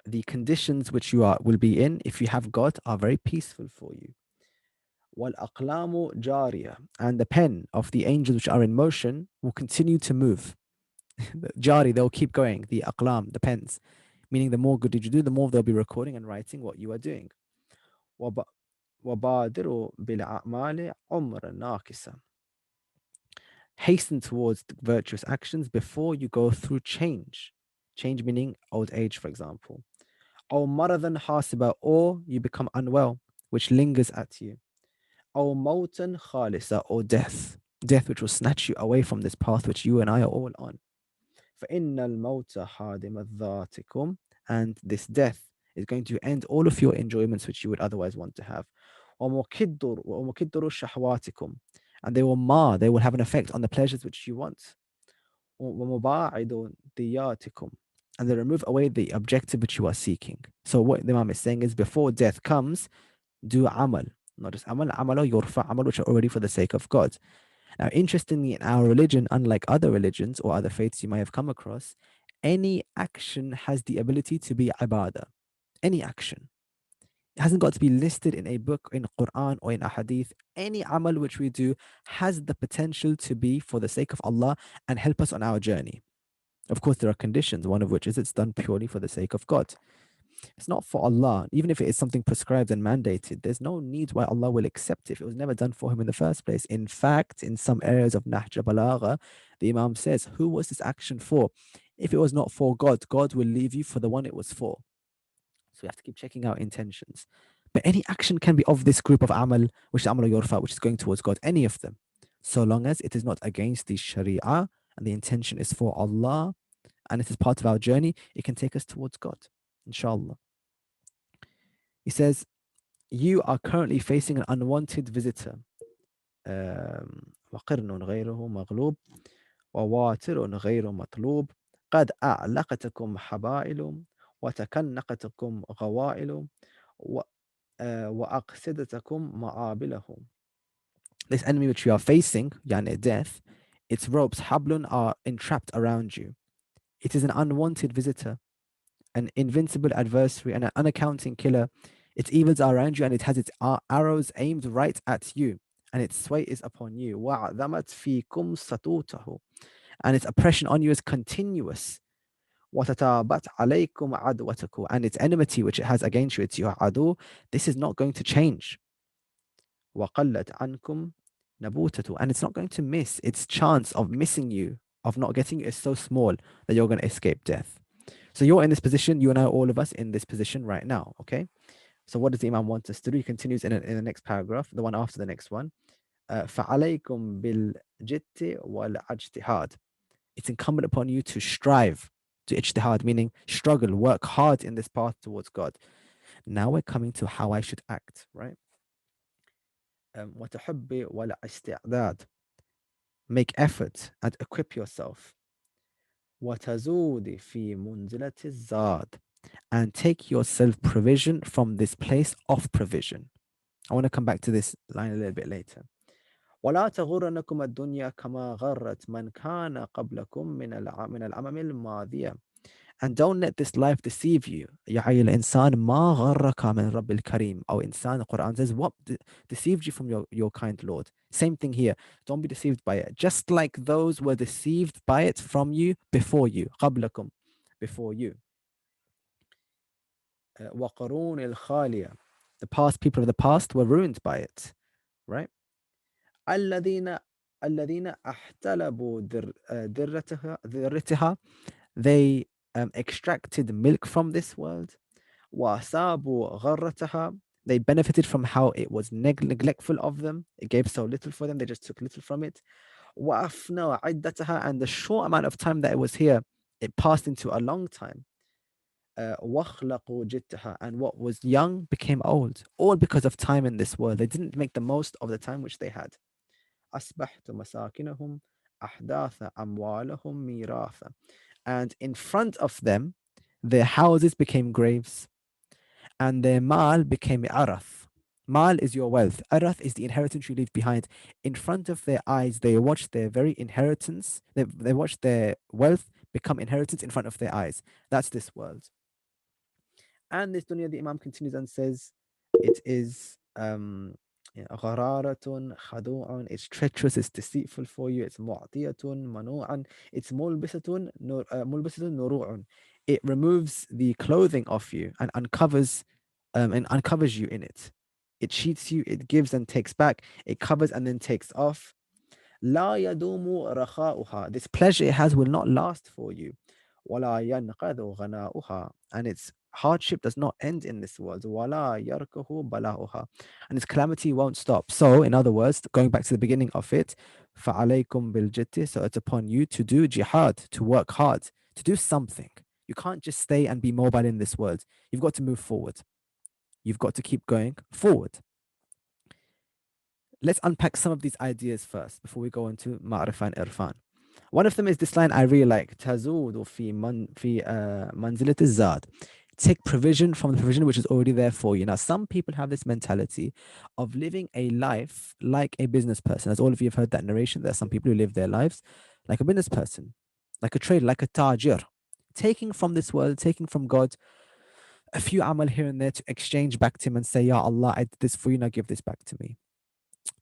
the conditions which you will be in if you have God are very peaceful for you. وَالْأَقْلَامُ جَارِيَةً. And the pen of the angels which are in motion will continue to move. Jari, they'll keep going. The aqlam, the pens, meaning the more good you do, the more they'll be recording and writing what you are doing. وَبَادِرُوا بِالْأَعْمَالِ عُمْرًا نَاقِصًا. Hasten towards the virtuous actions before you go through change. Change meaning old age, for example. أو مرضًا حاسبًا, or you become unwell, which lingers at you. أو موتًا خالصًا, or death. Death which will snatch you away from this path which you and I are all on. فَإِنَّ الْمَوْتَ حَادِمَ ذَاتِكُمْ. And this death is going to end all of your enjoyments which you would otherwise want to have. وَمُكِدُّرُ شَهْوَاتِكُمْ. And they will mar, they will have an effect on the pleasures which you want. وَمُبَاعِدُ دِيَاتِكُمْ. And they remove away the objective which you are seeking. So what the Imam is saying is, before death comes, do amal. Not just amal, amalo yurfa, amal which are already for the sake of God. Now, interestingly, in our religion, unlike other religions or other faiths you might have come across, any action has the ability to be ibadah. Any action. It hasn't got to be listed in a book, in Quran or in a hadith. Any amal which we do has the potential to be for the sake of Allah and help us on our journey. Of course, there are conditions, one of which is it's done purely for the sake of God. It's not for Allah. Even if it is something prescribed and mandated, there's no need why Allah will accept it if it was never done for him in the first place. In fact, in some areas of Nahjal Balagha, the Imam says, who was this action for? If it was not for God, God will leave you for the one it was for. So we have to keep checking our intentions. But any action can be of this group of amal, which is amal yorfa, which is going towards God, any of them. So long as it is not against the sharia and the intention is for Allah and it is part of our journey, it can take us towards God, inshallah. He says, you are currently facing an unwanted visitor. وقرن غيره مغلوب وواتر غير مطلوب قد أعلقتكم حبائل وتكنقتكم غوائل وأقصدتكم معابله. This enemy which you are facing, yani death, its ropes, hablun, are entrapped around you. It is an unwanted visitor, an invincible adversary, and an unaccounting killer. Its evils are around you, and it has its arrows aimed right at you, and its sway is upon you. وَعَظَمَتْ فِيكُمْ سَطُوتَهُ. And its oppression on you is continuous. وَتَتَابَتْ عَلَيْكُمْ عَدْوَتَكُ. And its enmity which it has against you, it's your adu, this is not going to change. وَقَلَّتْ عَنْكُمْ نَبُوتَةُ. And it's not going to miss. Its chance of missing you, of not getting you, is so small that you're going to escape death. So you're in this position, you and I, all of us in this position right now, okay? So what does the Imam want us to do? He continues in the next paragraph, the one after the next one. فَعَلَيْكُمْ بِالْجِدِّ وَالْاجْتِهَادِ. It's incumbent upon you to strive, to ijtihad, meaning struggle, work hard in this path towards God. Now we're coming to how I should act, right? وَتَحُبِّ وَالْاِسْتِعْدَادِ. Make effort and equip yourself. وَتَزُودِ فِي مُنْزِلَةِ الزَّادِ. And take yourself provision from this place of provision. I want to come back to this line a little bit later. وَلَا تَغُرَّنَّكُمَ الدُّنْيَا كَمَا غَرَّتْ مَنْ كَانَ قَبْلَكُمْ مِنَ الْأَمَمِ الْمَاضِيَةِ. And don't let this life deceive you. يَا أَيُّهَا الْإِنسَانُ مَا غَرَّكَ مِنْ رَبِّ الْكَرِيمِ. Or insan, the Quran says, what deceived you from your kind Lord? Same thing here. Don't be deceived by it. Just like those were deceived by it from you, before you. قَبْلَكُمْ, before you. وَقَرُونِ الْخَالِيَةِ. The past people of the past were ruined by it, right? الَّذِينَ أَحْتَلَبُوا ذِرَّتِهَا. They extracted milk from this world. وَأَصَابُوا غَرَّتَهَا. They benefited from how it was neglectful of them. It gave so little for them, they just took little from it. وَأَفْنَوْا عِدَّتَهَا. And the short amount of time that it was here, it passed into a long time. وَخْلَقُوا جِدَّهَا, and what was young became old, all because of time in this world. They didn't make the most of the time which they had. أَصْبَحْتُ مَسَاكِنَهُمْ أَحْدَاثَ أَمْوَالَهُمْ مِيرَاثًا, and in front of them, their houses became graves, and their mal became arath. Mal is your wealth. Arath is the inheritance you leave behind. In front of their eyes, they watch their very inheritance, they watch their wealth become inheritance in front of their eyes. That's this world. And this dunya, the Imam continues and says, it is غرارة خدوع, it's treacherous, it's deceitful for you, it's معطية منوعا, it's ملبسة نروع. It removes the clothing off you and uncovers you in it. It cheats you, it gives and takes back, it covers and then takes off. لا يدوم رخاؤها, this pleasure it has will not last for you. ولا ينقذ غناؤها, and its hardship does not end in this world. ولا يركه بلاؤها, and its calamity won't stop. So, in other words, going back to the beginning of it, فعليكم بالجد, so it's upon you to do jihad, to work hard, to do something. You can't just stay and be mobile in this world. You've got to move forward. You've got to keep going forward. Let's unpack some of these ideas first before we go into Ma'rifah and Irfan. One of them is this line I really like. تزود في منزلة الزاد. Take provision from the provision which is already there for you. Now, some people have this mentality of living a life like a business person. As all of you have heard that narration, there are some people who live their lives like a business person, like a trader, like a tajir, taking from this world, taking from God a few amal here and there to exchange back to him and say, Ya Allah, I did this for you, now give this back to me.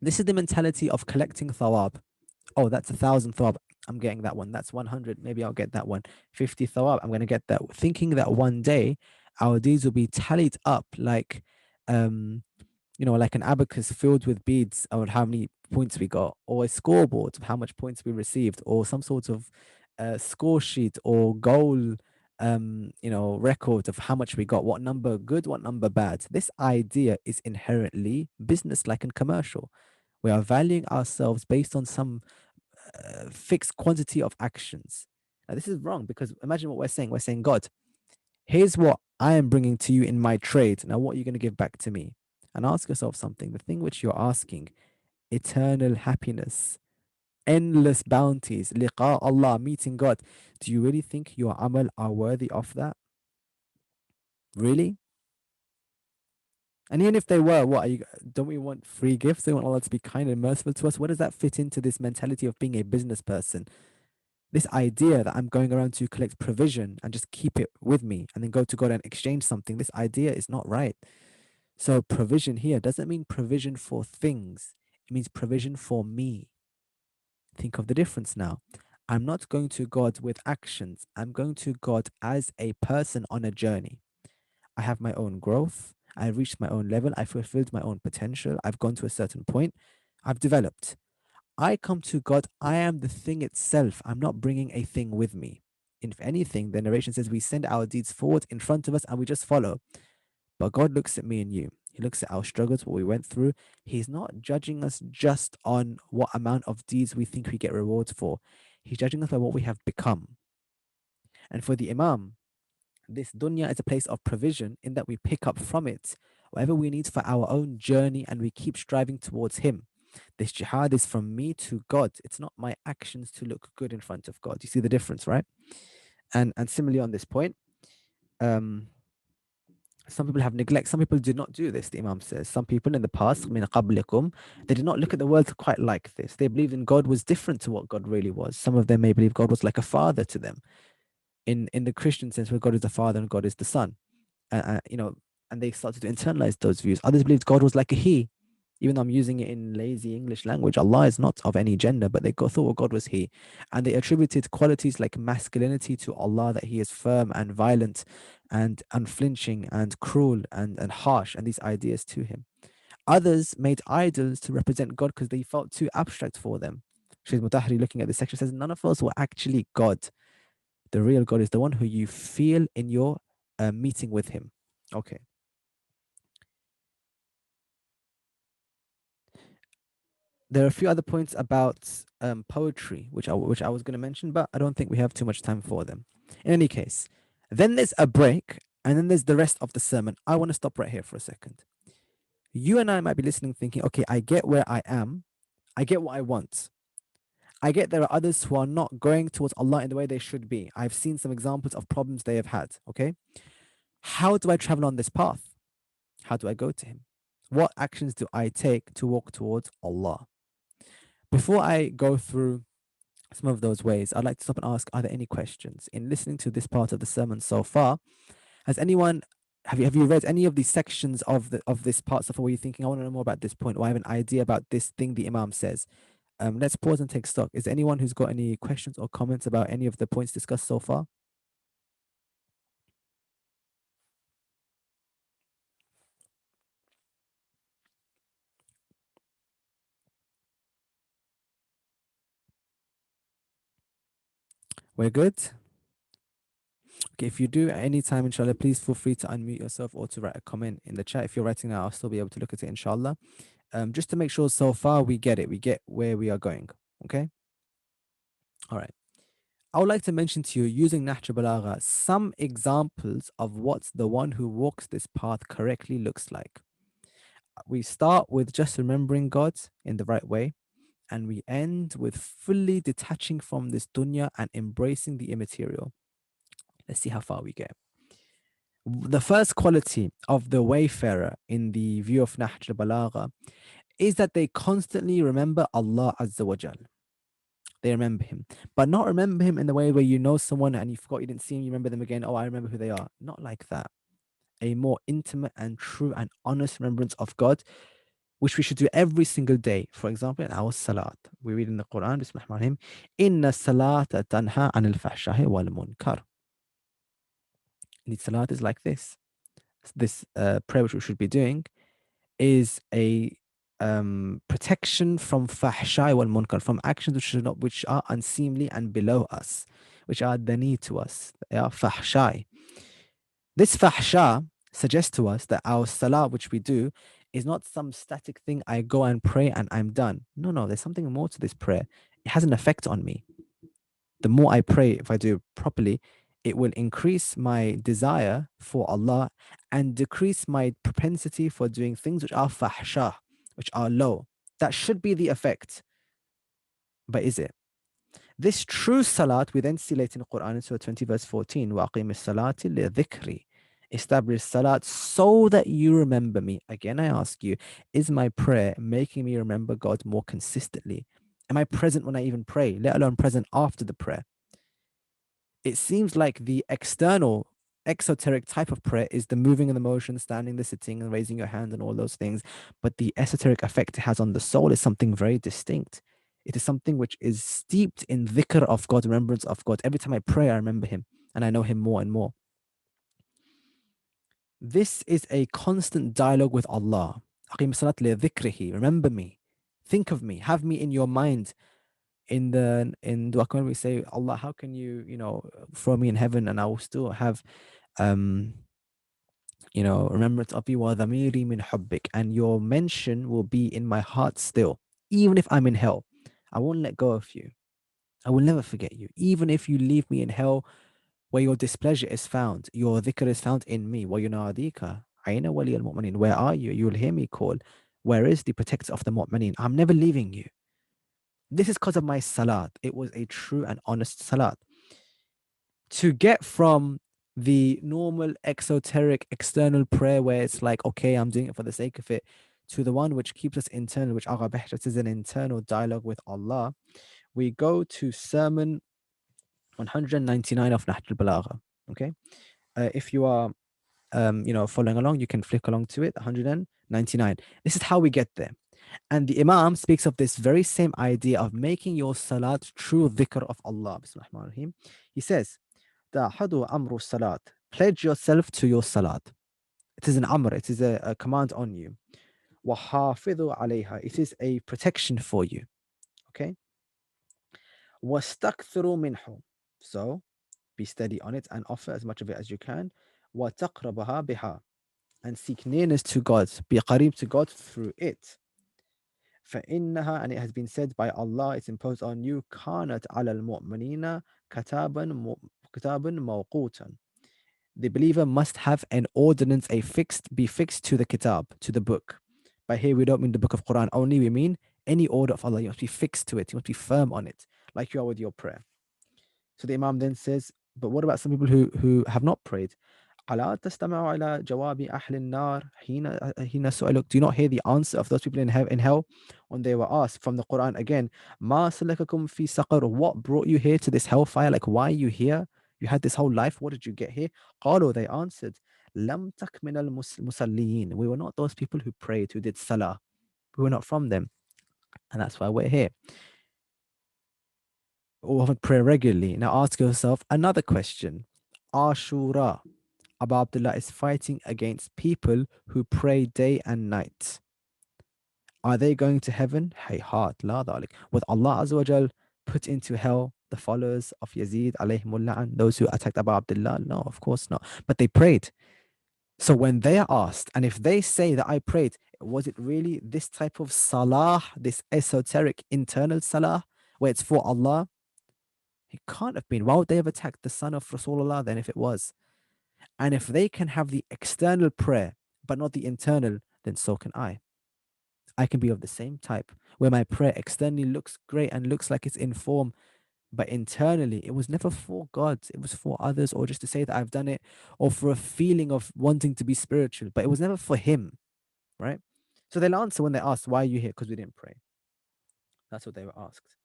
This is the mentality of collecting thawab. Oh, that's 1,000 thawab. I'm getting that one. That's 100. Maybe I'll get that one. 50 thawab. I'm going to get that. Thinking that one day our deeds will be tallied up like, like an abacus filled with beads of how many points we got, or a scoreboard of how much points we received, or some sort of score sheet or goal, record of how much we got, what number good, what number bad. This idea is inherently business-like and commercial. We are valuing ourselves based on some fixed quantity of actions. Now, this is wrong because imagine what we're saying. We're saying, God, here's what I am bringing to you in my trade. Now, what are you going to give back to me? And ask yourself something. The thing which you're asking, eternal happiness, endless bounties, liqa Allah, meeting God. Do you really think your amal are worthy of that? Really? And even if they were, what are you? Don't we want free gifts? They want Allah to be kind and merciful to us. Where does that fit into this mentality of being a business person? This idea that I'm going around to collect provision and just keep it with me and then go to God and exchange something. This idea is not right. So provision here doesn't mean provision for things. It means provision for me. Think of the difference now. I'm not going to God with actions. I'm going to God as a person on a journey. I have my own growth. I've reached my own level. I've fulfilled my own potential. I've gone to a certain point. I've developed. I come to God. I am the thing itself. I'm not bringing a thing with me. If anything, the narration says we send our deeds forward in front of us and we just follow. But God looks at me and you. He looks at our struggles, what we went through. He's not judging us just on what amount of deeds we think we get rewards for. He's judging us by what we have become. And for the Imam, this dunya is a place of provision in that we pick up from it whatever we need for our own journey and we keep striving towards Him. This jihad is from me to God. It's not my actions to look good in front of God. You see the difference, right? And similarly on this point, some people have neglect. Some people did not do this, the Imam says. Some people in the past, min qablikum, they did not look at the world quite like this. They believed in God was different to what God really was. Some of them may believe God was like a father to them. In the Christian sense, where God is the father and God is the son. And they started to internalize those views. Others believed God was like a he, even though I'm using it in lazy English language. Allah is not of any gender, but they thought God was he. And they attributed qualities like masculinity to Allah, that he is firm and violent and unflinching and cruel and harsh, and these ideas to him. Others made idols to represent God because they felt too abstract for them. Shaykh Mutahari, looking at this section, says none of us were actually God. The real God is the one who you feel in your meeting with him. Okay. There are a few other points about poetry, which I was going to mention, but I don't think we have too much time for them. In any case, then there's a break, and then there's the rest of the sermon. I want to stop right here for a second. You and I might be listening, thinking, okay, I get where I am, I get what I want. I get there are others who are not going towards Allah in the way they should be. I've seen some examples of problems they have had. Okay. How do I travel on this path? How do I go to Him? What actions do I take to walk towards Allah? Before I go through some of those ways, I'd like to stop and ask, are there any questions? In listening to this part of the sermon so far, has anyone have you read any of these sections of this part so far where you're thinking, I want to know more about this point, or I have an idea about this thing the Imam says? Let's pause and take stock. Is there anyone who's got any questions or comments about any of the points discussed so far? We're good? Okay, if you do at any time, inshallah, please feel free to unmute yourself or to write a comment in the chat. If you're writing now, I'll still be able to look at it, inshallah. Just to make sure so far we get it, we get where we are going. Okay? All right. I would like to mention to you, using Nahjal Balagha, some examples of what the one who walks this path correctly looks like. We start with just remembering God in the right way, and we end with fully detaching from this dunya and embracing the immaterial. Let's see how far we get. The first quality of the wayfarer in the view of Nahj al-Balagha is that they constantly remember Allah Azza wa Jal. They remember Him, but not remember Him in the way where you know someone and you forgot you didn't see Him, you remember them again. Oh, I remember who they are. Not like that. A more intimate and true and honest remembrance of God, which we should do every single day. For example, in our salat, we read in the Quran, Bismillah, Inna salata tanha anil fahshahi wal munkar. The salat is like this. This prayer which we should be doing is a protection from fahsha wal munkar, from actions which are unseemly and below us, which are dani to us. They are fahsha. This fahsha suggests to us that our salah which we do is not some static thing. I go and pray and I'm done. No, there's something more to this prayer. It has an effect on me. The more I pray, if I do it properly, it will increase my desire for Allah and decrease my propensity for doing things which are fahsha, which are low. That should be the effect. But is it? This true salat, we then see later in the Quran in Surah 20, verse 14, وَأَقِيمِ الصَّلَاةِ لِذِكْرِ. Establish salat so that you remember me. Again, I ask you, is my prayer making me remember God more consistently? Am I present when I even pray, let alone present after the prayer? It seems like the external, exoteric type of prayer is the moving of the motion, standing, the sitting, and raising your hand, and all those things. But the esoteric effect it has on the soul is something very distinct. It is something which is steeped in dhikr of God, remembrance of God. Every time I pray, I remember Him, and I know Him more and more. This is a constant dialogue with Allah. Remember me, think of me, have me in your mind. In dua when we say, Allah, how can you throw me in heaven and I will still have remembrance of you, wa dhamiri min hubbik, and your mention will be in my heart still, even if I'm in hell. I won't let go of you. I will never forget you. Even if you leave me in hell where your displeasure is found, your dhikr is found in me. Wa yunadika aina wali al mu'minin. Where are you? You will hear me call. Where is the protector of the mu'minin? I'm never leaving you. This is because of my salat. It was a true and honest salat. To get from the normal exoteric external prayer where it's like, okay, I'm doing it for the sake of it, to the one which keeps us internal, which is an internal dialogue with Allah, we go to sermon 199 of Nahjal Balagha. Okay. If you are following along, you can flick along to it, 199. This is how we get there. And the Imam speaks of this very same idea of making your salat true dhikr of Allah. Bismillahirrahmanirrahim. He says, Ta'hadu amru salat. Pledge yourself to your salat. It is an amr, it is a command on you. Wahafidhu alayha. It is a protection for you. Okay? Wastakthiru minhu. So be steady on it and offer as much of it as you can. Wataqrabaha biha. And seek nearness to God. Be qareeb to God through it. فإنها, and it has been said by Allah, it's imposed on you, كانت على المؤمنين كتاب موقوتا. The believer must have an ordinance, be fixed to the kitab, to the book. By here we don't mean the book of Quran only, we mean any order of Allah. You must be fixed to it, you must be firm on it, like you are with your prayer. So the Imam then says, but what about some people who have not prayed? ألا تستمع إلى جواب أهل النار حين سئلوا. Do you not hear the answer of those people in hell when they were asked from the Quran again, ما سلككم في سقر? What brought you here to this hellfire? Like, why are you here? You had this whole life. What did you get here? قالوا, they answered, لم تك من المصلين. We were not those people who prayed, who did salah. We were not from them. And that's why we're here. Or pray regularly. Now ask yourself another question. Ashura. Abu Abdullah is fighting against people who pray day and night. Are they going to heaven? Hayhat, la dhalik. Would Allah Azza wa Jal put into hell the followers of Yazid alayhimullah and those who attacked Abu Abdullah? No, of course not. But they prayed. So when they are asked, and if they say that I prayed, was it really this type of salah, this esoteric internal salah, where it's for Allah? It can't have been. Why would they have attacked the son of Rasulullah then if it was? And if they can have the external prayer, but not the internal, then so can I. I can be of the same type, where my prayer externally looks great and looks like it's in form, but internally it was never for God. It was for others, or just to say that I've done it, or for a feeling of wanting to be spiritual, but it was never for Him, right? So they'll answer when they ask, why are you here? Because we didn't pray. That's what they were asked.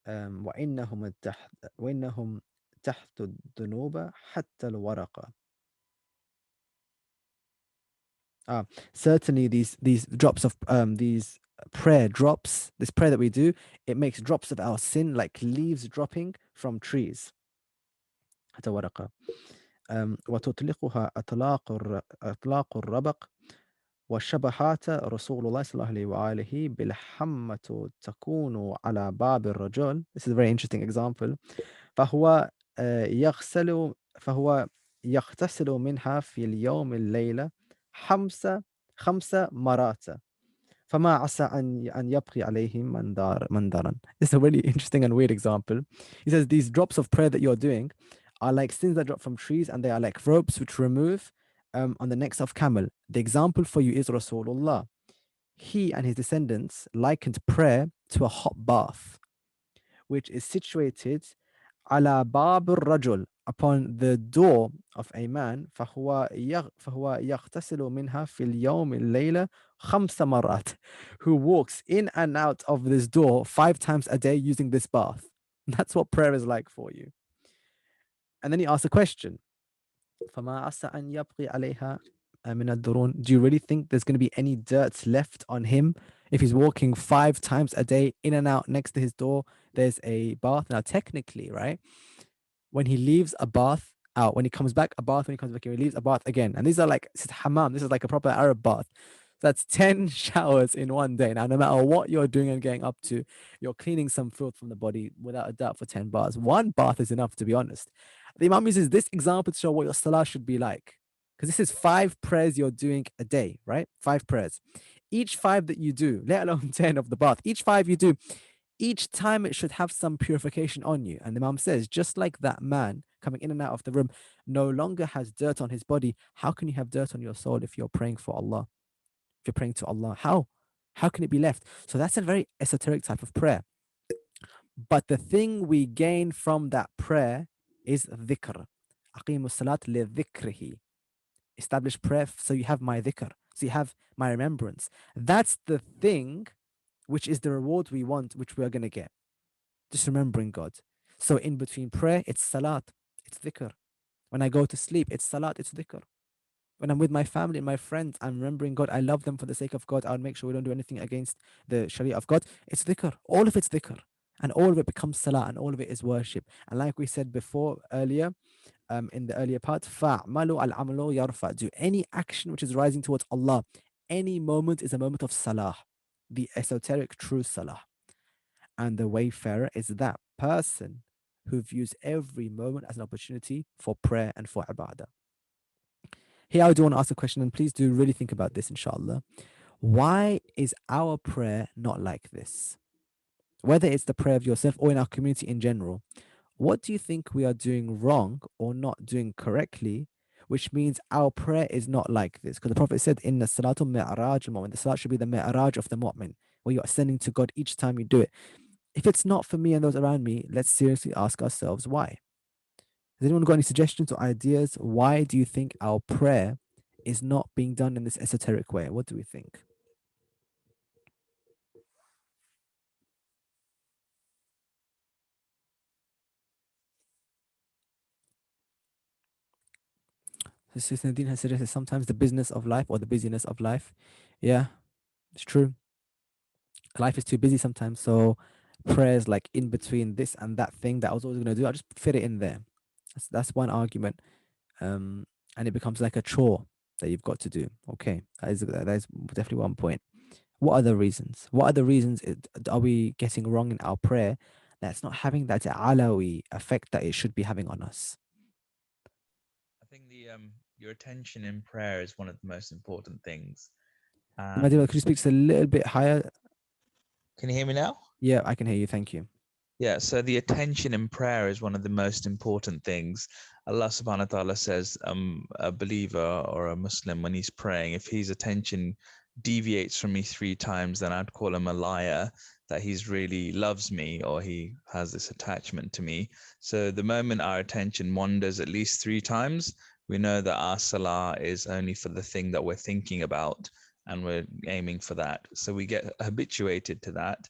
وإنهم تحت الذنوب حتى الورقة. Certainly these drops of these prayer drops, this prayer that we do, it makes drops of our sin like leaves dropping from trees. حتى ورقة. وتطلقها أطلاق الربق وشبهات رسول الله صلى الله عليه وآله بالحمة تكون على باب الرجل. This is a very interesting example. فهو يغتسل منها في اليوم الليلة خمس مرات فما عسى أن يبقي عليهم منظرا. This is a really interesting and weird example. He says these drops of prayer that you're doing are like sins that drop from trees, and they are like ropes which remove on the necks of camel. The example for you is Rasulullah. He and his descendants likened prayer to a hot bath, which is situated على باب الرجل, upon the door of a man, فهو يغتسل منها في اليوم الليلة 5 مرات, who walks in and out of this door 5 times a day using this bath. That's what prayer is like for you. And then he asks a question. فما عسى أن يبقي عليها من الدرون. Do you really think there's going to be any dirt left on him if he's walking 5 times a day in and out next to his door? There's a bath. Now, technically, right, when he leaves a bath out, when he comes back, a bath, when he comes back, he leaves a bath again. And these are like, this is hammam. This is like a proper Arab bath. That's 10 showers in one day. Now, no matter what you're doing and getting up to, you're cleaning some filth from the body without a doubt for 10 bars. One bath is enough, to be honest. The Imam uses this example to show what your salah should be like. Because this is 5 prayers you're doing a day, right? 5 prayers. Each 5 that you do, let alone 10 of the bath, each 5 you do, each time it should have some purification on you. And the Imam says, just like that man coming in and out of the room no longer has dirt on his body, how can you have dirt on your soul if you're praying for Allah? If you're praying to Allah, how can it be left? So that's a very esoteric type of prayer. But the thing we gain from that prayer is dhikr. Aqimu salat li dhikrihi. Establish prayer so you have my dhikr, so you have my remembrance. That's the thing which is the reward we want, which we're going to get. Just remembering God. So in between prayer, it's salat, it's dhikr. When I go to sleep, it's salat, it's dhikr. When I'm with my family and my friends, I'm remembering God. I love them for the sake of God. I'll make sure we don't do anything against the sharia of God. It's dhikr. All of it's dhikr. And all of it becomes salah, and all of it is worship. And like we said before earlier, in the earlier part, فَعْمَلُوا الْعَمْلُ يَرْفَعُ. Do any action which is rising towards Allah. Any moment is a moment of salah, the esoteric true salah. And the wayfarer is that person who views every moment as an opportunity for prayer and for ibadah. Here I do want to ask a question, and please do really think about this, inshallah. Why is our prayer not like this? Whether it's the prayer of yourself or in our community in general, what do you think we are doing wrong or not doing correctly, which means our prayer is not like this? Because the Prophet said, "Inna salatu mi'raj al-mu'min." The salat should be the mi'raj of the mu'min, where you're ascending to God each time you do it. If it's not for me and those around me, let's seriously ask ourselves why. Has anyone got any suggestions or ideas? Why do you think our prayer is not being done in this esoteric way? What do we think? Sister Nadine has suggested sometimes the business of life or the busyness of life. Yeah, it's true. Life is too busy sometimes. So prayers like in between this and that thing that I was always going to do, I'll just fit it in there. That's one argument. Um, and it becomes like a chore that you've got to do. Okay, that is definitely one point. What are the reasons? What are the reasons are we getting wrong in our prayer that's not having that alawi effect that it should be having on us? I think the your attention in prayer is one of the most important things. Madina, And could you speak just a little bit higher? can you hear me now? Yeah, I can hear you. Thank you. Yeah, so the attention in prayer is one of the most important things. Allah subhanahu wa ta'ala says, a believer or a Muslim, when he's praying, if his attention deviates from me 3 times, then I'd call him a liar, that he's really loves me or he has this attachment to me. So the moment our attention wanders at least 3 times, we know that our salah is only for the thing that we're thinking about and we're aiming for that. So we get habituated to that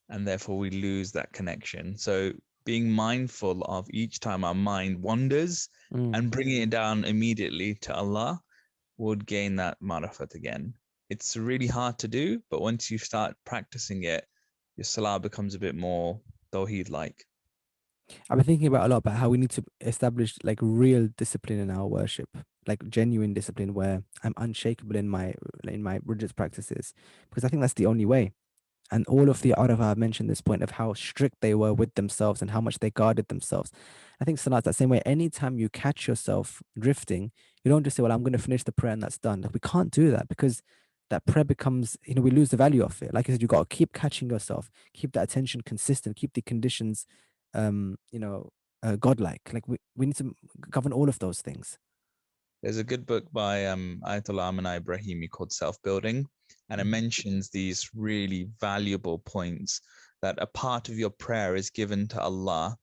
and therefore we lose that connection. So being mindful of each time our mind wanders Mm. and bringing it down immediately to Allah would gain that marifat again. It's really hard to do, but once you start practicing it, your salah becomes a bit more tawheed like. I've been thinking about a lot about how we need to establish like real discipline in our worship, like genuine discipline where I'm unshakable in my religious practices, because I think that's the only way. And all of the Arab have mentioned this point of how strict they were with themselves and how much they guarded themselves. I think Salat's that same way. Anytime you catch yourself drifting, you don't just say, well, I'm going to finish the prayer and that's done. Like, we can't do that because that prayer becomes, we lose the value of it. Like I said, you got to keep catching yourself, keep that attention consistent, keep the conditions, um, you know, godlike. Like we need to govern all of those things. There's a good book by Ayatollah Amina Ibrahimi called Self Building, and it Mhm. mentions these really valuable points that a part of your prayer is given to Allah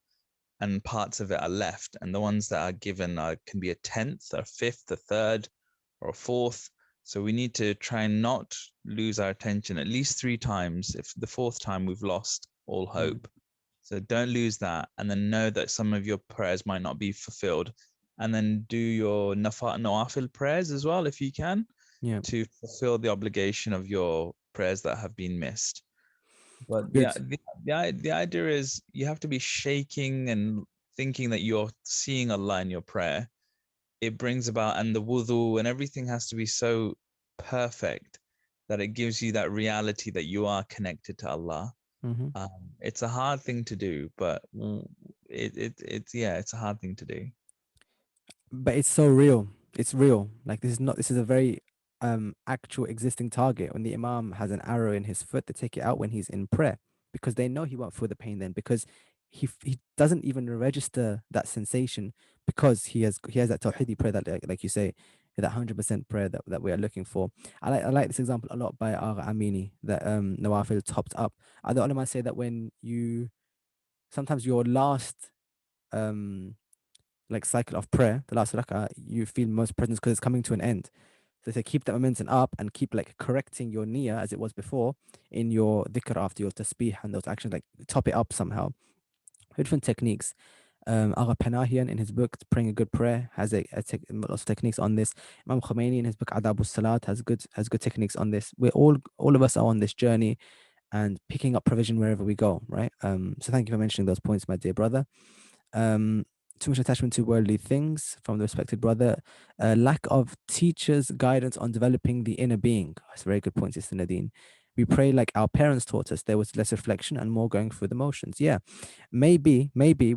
and parts of it are left. And the ones that are given can be a tenth, a fifth, a third, or a fourth. So we need to try and not lose our attention at least 3 times. If the fourth time we've lost all Mm. hope. So don't lose that. And then know that some of your prayers might not be fulfilled. And then do your nawafil prayers as well, if you can, Yeah, to fulfill the obligation of your prayers that have been missed. But good. the idea is you have to be shaking and thinking that you're seeing Allah in your prayer. It brings about, and the wudu and everything has to be so perfect that it gives you that reality that you are connected to Allah. Hmm. It's a hard thing to do, but it's yeah, it's a hard thing to do. But it's so real. It's real. Like this is a very actual existing target. When the Imam has an arrow in his foot, they take it out when he's in prayer because they know he won't feel the pain then because he doesn't even register that sensation because he has that tawhidi prayer that like you say, that 100% prayer that we are looking for. I like this example a lot by Agha Amini that Nawafil topped up. Other ulama say that when you sometimes your last um like cycle of prayer, the last rak'ah, you feel most presence because it's coming to an end. So to keep that momentum up and keep like correcting your niyyah as it was before in your dhikr after your tasbih and those actions, like top it up somehow. Different techniques. Agha Panahian in his book Praying a Good Prayer has lots of techniques on this. Imam Khomeini in his book Adabus Salat has good techniques on this. All of us are on this journey and picking up provision wherever we go, right? So thank you for mentioning those points, my dear brother. um, Too much attachment to worldly things from the respected brother, lack of teachers' guidance on developing the inner being. That's a very good point, Sister Nadine. We pray like our parents taught us. There was less reflection and more going through the motions. Yeah, maybe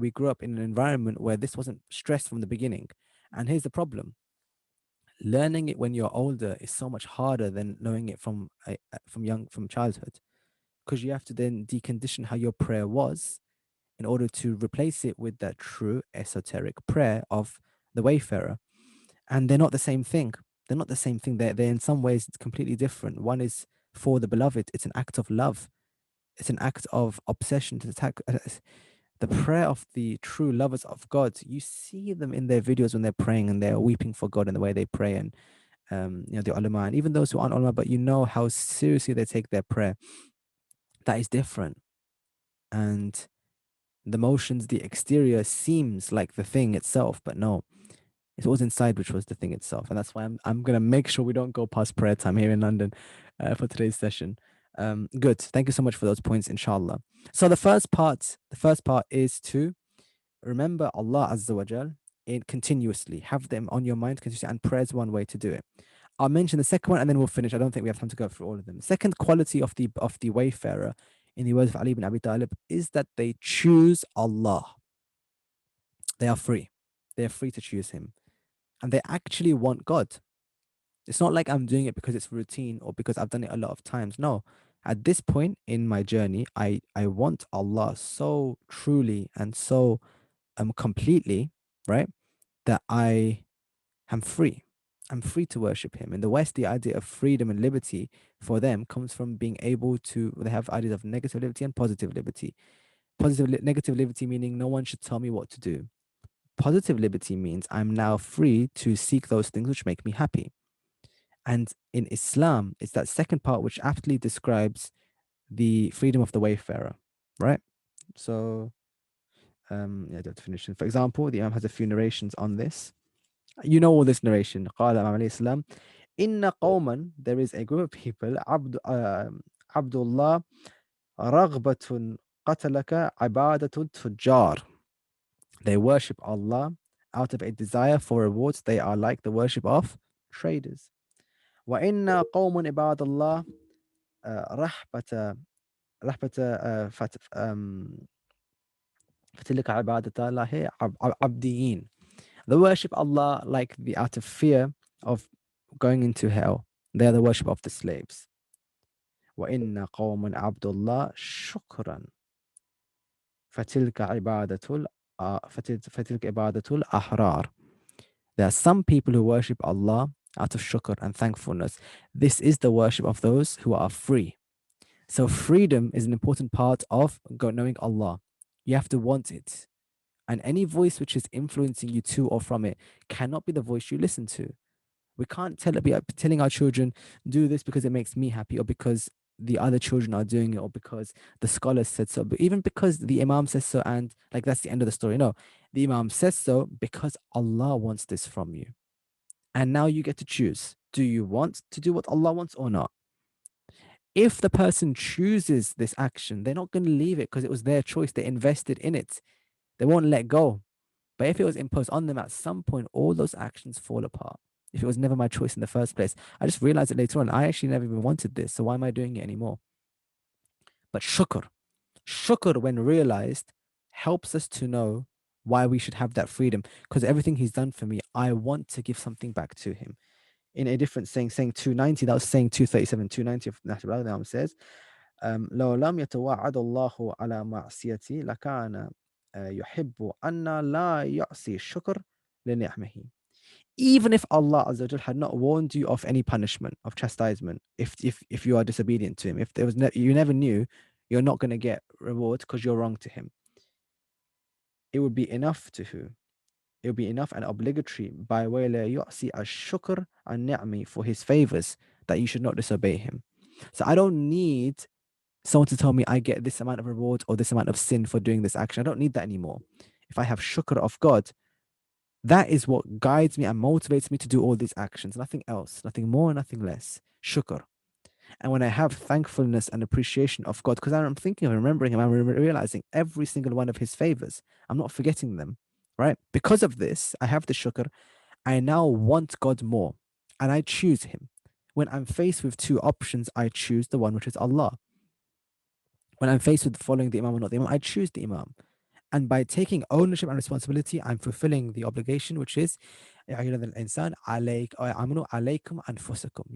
we grew up in an environment where this wasn't stressed from the beginning. And here's the problem: learning it when you're older is so much harder than knowing it from childhood, because you have to then decondition how your prayer was in order to replace it with that true esoteric prayer of the wayfarer. And they're not the same thing. They're not the same thing. They're in some ways completely different. One is for the beloved. It's an act of love. It's an act of obsession to attack. The prayer of the true lovers of God. You see them in their videos when they're praying and they're weeping for God and the way they pray, and the ulama, and even those who aren't ulama, but you know how seriously they take their prayer. That is different. And the motions, the exterior seems like the thing itself, but no, it was inside which was the thing itself. And that's why I'm gonna make sure we don't go past prayer time here in London for today's session. Good. Thank you so much for those points, inshallah. So the first part is to remember Allah Azza wa Jal in continuously. Have them on your mind continuously, and prayer is one way to do it. I'll mention the second one and then we'll finish. I don't think we have time to go through all of them. Second quality of the wayfarer, in the words of Ali ibn Abi Talib, is that they choose Allah. They are free. They are free to choose Him. And they actually want God. It's not like I'm doing it because it's routine or because I've done it a lot of times. No. At this point in my journey, I want Allah so truly and so completely, right? That I am free. I'm free to worship Him. In the West, the idea of freedom and liberty for them comes from being able to, they have ideas of negative liberty and positive liberty. Negative liberty meaning no one should tell me what to do. Positive liberty means I'm now free to seek those things which make me happy. And in Islam, it's that second part which aptly describes the freedom of the wayfarer, right? So, yeah, to finish. For example, the Imam has a few narrations on this. You know all this narration. قال Imam alayhi salam, Inna qawman, there is a group of people, Abdullah, رغبة قتلك عبادة التجار. They worship Allah out of a desire for rewards. They are like the worship of traders. وإن قوم عباد الله رحبة فتلك عبادة الله عبديين. They worship Allah like the out of fear of going into hell. They are the worship of the slaves. وإن قوم عبد الله شكرا فتلك عبادة الأحرار. There are some people who worship Allah out of shukr and thankfulness. This is the worship of those who are free. So freedom is an important part of knowing Allah. You have to want it. And any voice which is influencing you to or from it cannot be the voice you listen to. We can't be telling our children, do this because it makes me happy, or because the other children are doing it, or because the scholars said so, but even because the Imam says so, and like that's the end of the story. No, the Imam says so because Allah wants this from you. And now you get to choose. Do you want to do what Allah wants or not? If the person chooses this action, they're not going to leave it because it was their choice. They invested in it. They won't let go. But if it was imposed on them at some point, all those actions fall apart. If it was never my choice in the first place, I just realized it later on. I actually never even wanted this. So why am I doing it anymore? But shukr when realized helps us to know why we should have that freedom. Because everything He's done for me, I want to give something back to Him. In a different saying 290, that was saying 237, 290 of Nahjal, the Imam says, لو لم يتوعد الله على معصيتي لكان يحب أن لا يعصي الشكر لنعمه. Even if Allah Azza wa Jal had not warned you of any punishment, of chastisement, if you are disobedient to Him, if there was you never knew you're not going to get reward because you're wrong to Him, it would be enough to who? It would be enough and obligatory by way la yu'si ash-shukr an-ni'mi, for His favors, that you should not disobey Him. So I don't need someone to tell me I get this amount of reward or this amount of sin for doing this action. I don't need that anymore. If I have shukr of God, that is what guides me and motivates me to do all these actions. Nothing else, nothing more, nothing less. Shukr. And when I have thankfulness and appreciation of God, because I'm thinking of remembering Him, I'm realizing every single one of His favors. I'm not forgetting them, right? Because of this, I have the shukr. I now want God more, and I choose Him. When I'm faced with two options, I choose the one which is Allah. When I'm faced with following the Imam or not the Imam, I choose the Imam. And by taking ownership and responsibility, I'm fulfilling the obligation, which is, you're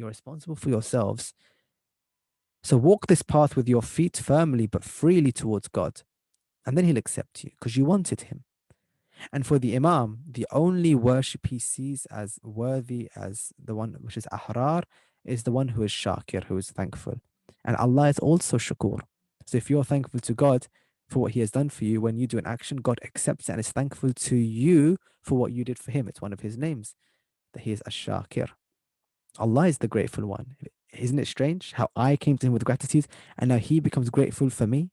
responsible for yourselves. So walk this path with your feet firmly but freely towards God. and then he'll accept you because you wanted him. And for the Imam, the only worship he sees as worthy as the one which is ahrar is the one who is shakir, who is thankful. And Allah is also shakur. So if you're thankful to God for what he has done for you, when you do an action, God accepts it and is thankful to you for what you did for him. It's one of his names, that he is ash-shakir. Allah is the grateful one. Isn't it strange how I came to him with gratitude and now he becomes grateful for me?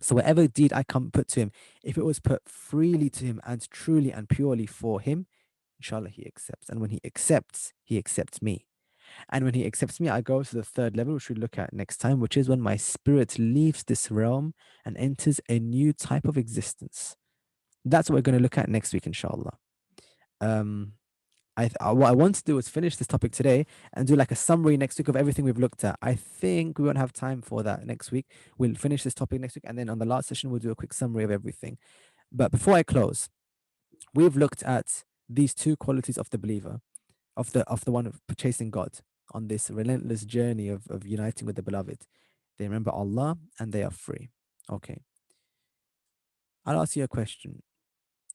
So whatever deed I come put to him, if it was put freely to him and truly and purely for him, inshallah he accepts. And when he accepts me. And when he accepts me, I go to the third level, which we look at next time, which is when my spirit leaves this realm and enters a new type of existence. That's what we're going to look at next week, inshallah. What I want to do is finish this topic today and do like a summary next week of everything we've looked at. I think we won't have time for that next week. We'll finish this topic next week, and then on the last session, we'll do a quick summary of everything. But before I close, we've looked at these two qualities of the believer, of the one of chasing God on this relentless journey of uniting with the beloved. They remember Allah and they are free. Okay. I'll ask you a question.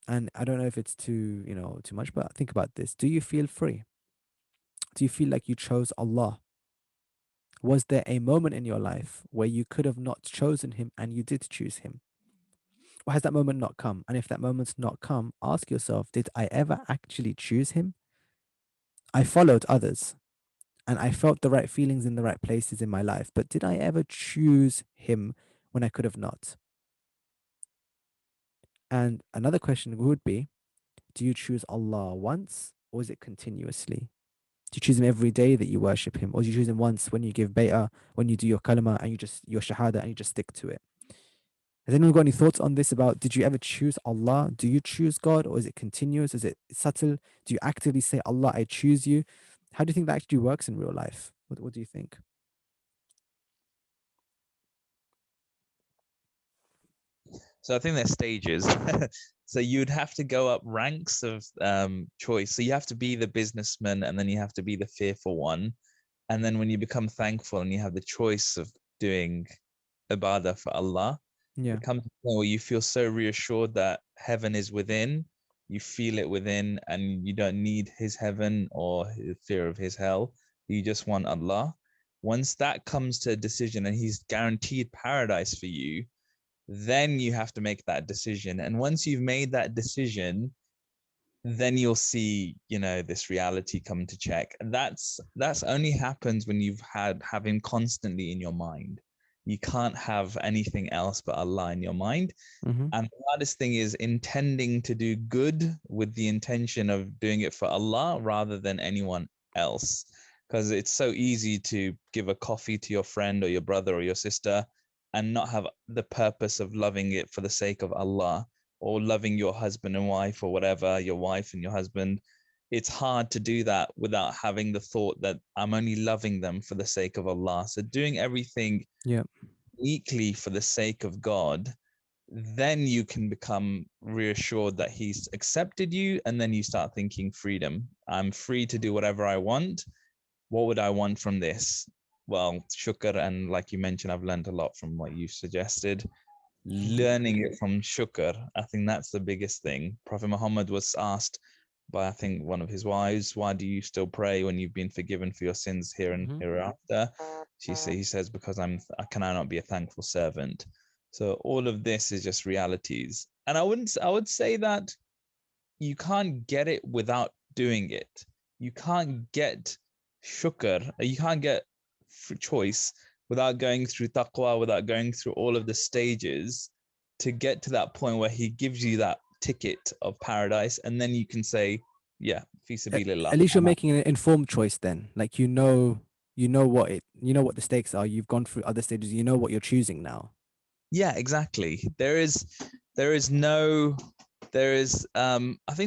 And I don't know if it's too much, but think about this. Do you feel free? Do you feel like you chose Allah? Was there a moment in your life where you could have not chosen him and you did choose him? Or has that moment not come? And if that moment's not come, ask yourself, did I ever actually choose him? I followed others and I felt the right feelings in the right places in my life, but did I ever choose him when I could have not? And another question would be, do you choose Allah once or is it continuously? Do you choose him every day that you worship him? Or do you choose him once when you give bay'ah, when you do your kalima and your shahada and you just stick to it? Has anyone got any thoughts on this about, did you ever choose Allah? Do you choose God or is it continuous? Is it subtle? Do you actively say, Allah, I choose you? How do you think that actually works in real life? What do you think? So I think there's stages. So you'd have to go up ranks of choice. So you have to be the businessman, and then you have to be the fearful one. And then when you become thankful and you have the choice of doing ibadah for Allah, Yeah. it comes to a point where you feel so reassured that heaven is within, you feel it within, and you don't need his heaven or the fear of his hell. You just want Allah. Once that comes to a decision and he's guaranteed paradise for you, then you have to make that decision. And once you've made that decision, then you'll see, this reality come to check. And that's only happens when have him constantly in your mind. You can't have anything else but Allah in your mind. Mm-hmm. And the hardest thing is intending to do good with the intention of doing it for Allah rather than anyone else. Because it's so easy to give a coffee to your friend or your brother or your sister and not have the purpose of loving it for the sake of Allah, or loving your husband and wife or whatever, your wife and your husband. It's hard to do that without having the thought that I'm only loving them for the sake of Allah. So doing everything uniquely for the sake of God, then you can become reassured that he's accepted you, and then you start thinking freedom. I'm free to do whatever I want. What would I want from this? Well, shukr, and like you mentioned, I've learned a lot from what you suggested. Learning it from shukr, I think that's the biggest thing. Prophet Muhammad was asked by, I think, one of his wives, why do you still pray when you've been forgiven for your sins here and hereafter? He says, because can I not be a thankful servant? So all of this is just realities. And I would say that you can't get it without doing it. You can't get shukr, you can't get choice without going through taqwa, without going through all of the stages to get to that point where he gives you that ticket of paradise. And then you can say, yeah, fi sabilillah. At least you're making an informed choice then. Like you know what the stakes are. You've gone through other stages. You know what you're choosing now. Yeah, exactly. I think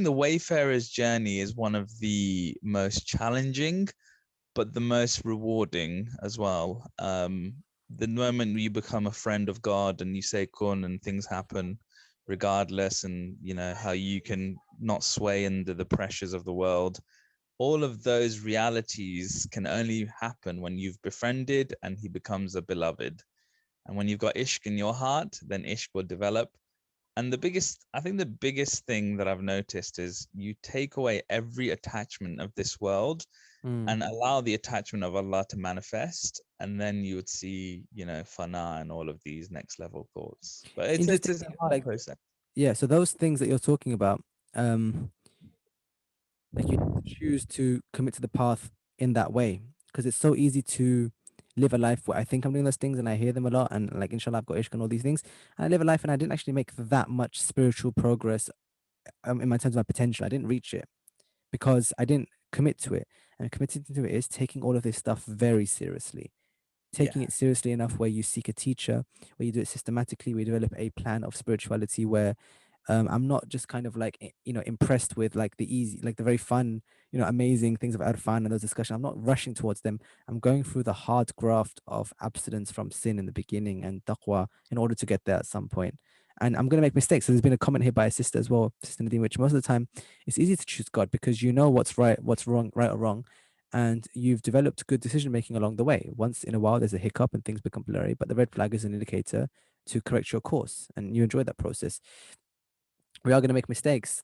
the Wayfarer's journey is one of the most challenging, but the most rewarding as well. The moment you become a friend of God and you say kun and things happen regardless, and how you can not sway under the pressures of the world, all of those realities can only happen when you've befriended and he becomes a beloved. And when you've got ishq in your heart, then ishq will develop. And I think the biggest thing that I've noticed is you take away every attachment of this world and allow the attachment of Allah to manifest, and then you would see, fana and all of these next level thoughts. But it's Interesting. a hard Like, process. yeah, so those things that you're talking about, like you have to choose to commit to the path in that way, because it's so easy to live a life where I think I'm doing those things and I hear them a lot, and like inshallah I've got ishq and all these things, and I live a life and I didn't actually make that much spiritual progress in my terms of my potential. I didn't reach it because I didn't commit to it, and committing to it is taking all of this stuff very seriously, taking Yeah. it seriously enough where you seek a teacher, where you do it systematically, where you develop a plan of spirituality where I'm not just kind of like impressed with like the easy, like the very fun, amazing things of Irfan and those discussions. I'm not rushing towards them. I'm going through the hard graft of abstinence from sin in the beginning and taqwa in order to get there at some point. And I'm going to make mistakes. So there's been a comment here by a sister as well, Sister Nadine, which most of the time it's easy to choose God because you know what's right, what's wrong, right or wrong, and you've developed good decision making along the way. Once in a while, there's a hiccup and things become blurry, but the red flag is an indicator to correct your course, and you enjoy that process. We are going to make mistakes.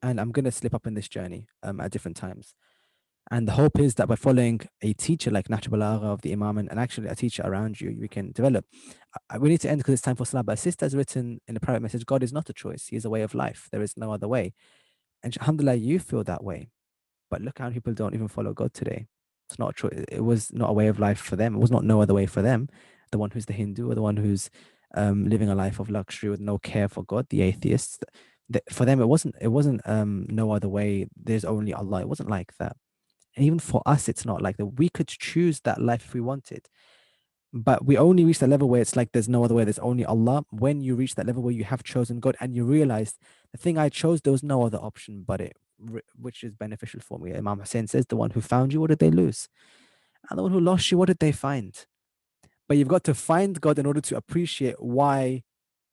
And I'm going to slip up in this journey at different times. And the hope is that by following a teacher like Nahjal Balagha of the Imam and actually a teacher around you, we can develop. We need to end because it's time for Salah. But a sister has written in a private message, God is not a choice. He is a way of life. There is no other way. And alhamdulillah, you feel that way. But look how many people don't even follow God today. It's not true. It was not a way of life for them. It was not no other way for them. The one who's the Hindu or the one who's living a life of luxury with no care for God, the atheists. For them, it wasn't. It wasn't no other way. There's only Allah. It wasn't like that. And even for us, it's not like that. We could choose that life if we wanted. But we only reach that level where it's like there's no other way, there's only Allah. When you reach that level where you have chosen God and you realize the thing I chose, there was no other option but it, which is beneficial for me. Imam Hussein says, the one who found you, what did they lose? And the one who lost you, what did they find? But you've got to find God in order to appreciate why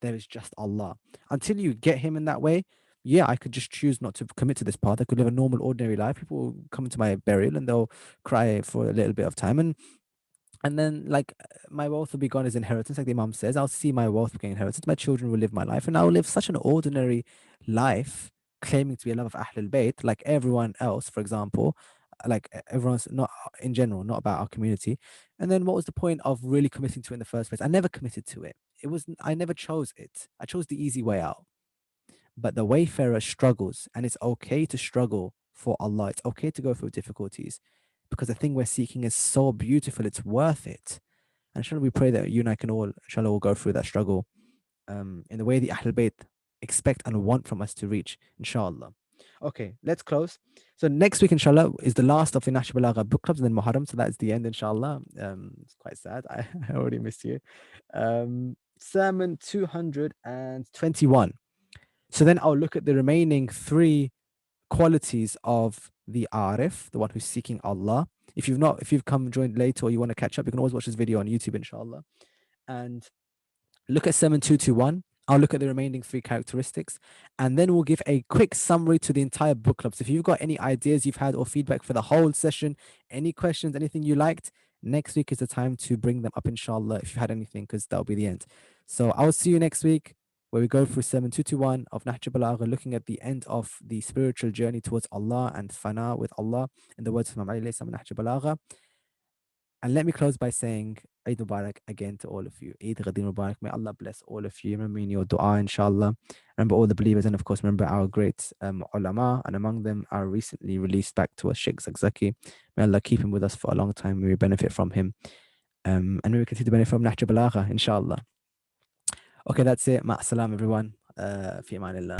there is just Allah. Until you get Him in that way, yeah, I could just choose not to commit to this path. I could live a normal, ordinary life. People will come to my burial and they'll cry for a little bit of time. And then like my wealth will be gone as inheritance, like the Imam says. I'll see my wealth become inheritance. My children will live my life, and I'll live such an ordinary life, claiming to be a love of Ahlul Bayt, like everyone else, for example, like everyone's not in general, not about our community. And then what was the point of really committing to it in the first place? I never committed to it. I never chose it. I chose the easy way out. But the wayfarer struggles, and it's okay to struggle for Allah. It's okay to go through difficulties because the thing we're seeking is so beautiful, it's worth it. And inshallah, we pray that you and I can all, inshallah, will go through that struggle in the way the Ahlul Bayt expect and want from us to reach, inshallah. Okay, let's close. So next week, inshallah, is the last of the Nahjal Balagha book clubs, and then Muharram. So that's the end, inshallah. It's quite sad. I already missed you. Sermon 221. So then I'll look at the remaining 3 qualities of the Arif, the one who's seeking Allah. If you've come joined late or you want to catch up, you can always watch this video on YouTube, inshallah. And look at Sermon 221. I'll look at the remaining 3 characteristics, and then we'll give a quick summary to the entire book club. So if you've got any ideas you've had or feedback for the whole session, any questions, anything you liked, next week is the time to bring them up, inshallah, if you had anything, because that'll be the end. So I'll see you next week, where we go through Sermon 221 of Nahjal Balagha, looking at the end of the spiritual journey towards Allah and fana with Allah, in the words of Imam Ali Nahjal Balagha. And let me close by saying Eid Mubarak again to all of you. Eid Ghadeer Mubarak. May Allah bless all of you. Remember in your dua, inshallah. Remember all the believers, and of course, remember our great ulama, and among them our recently released back to us, Sheikh Zakzaki. May Allah keep him with us for a long time. May we benefit from him. And may we continue to benefit from Nahjal Balagha, inshallah. Okay, that's it. Ma'asalam, everyone. Fi amanillah.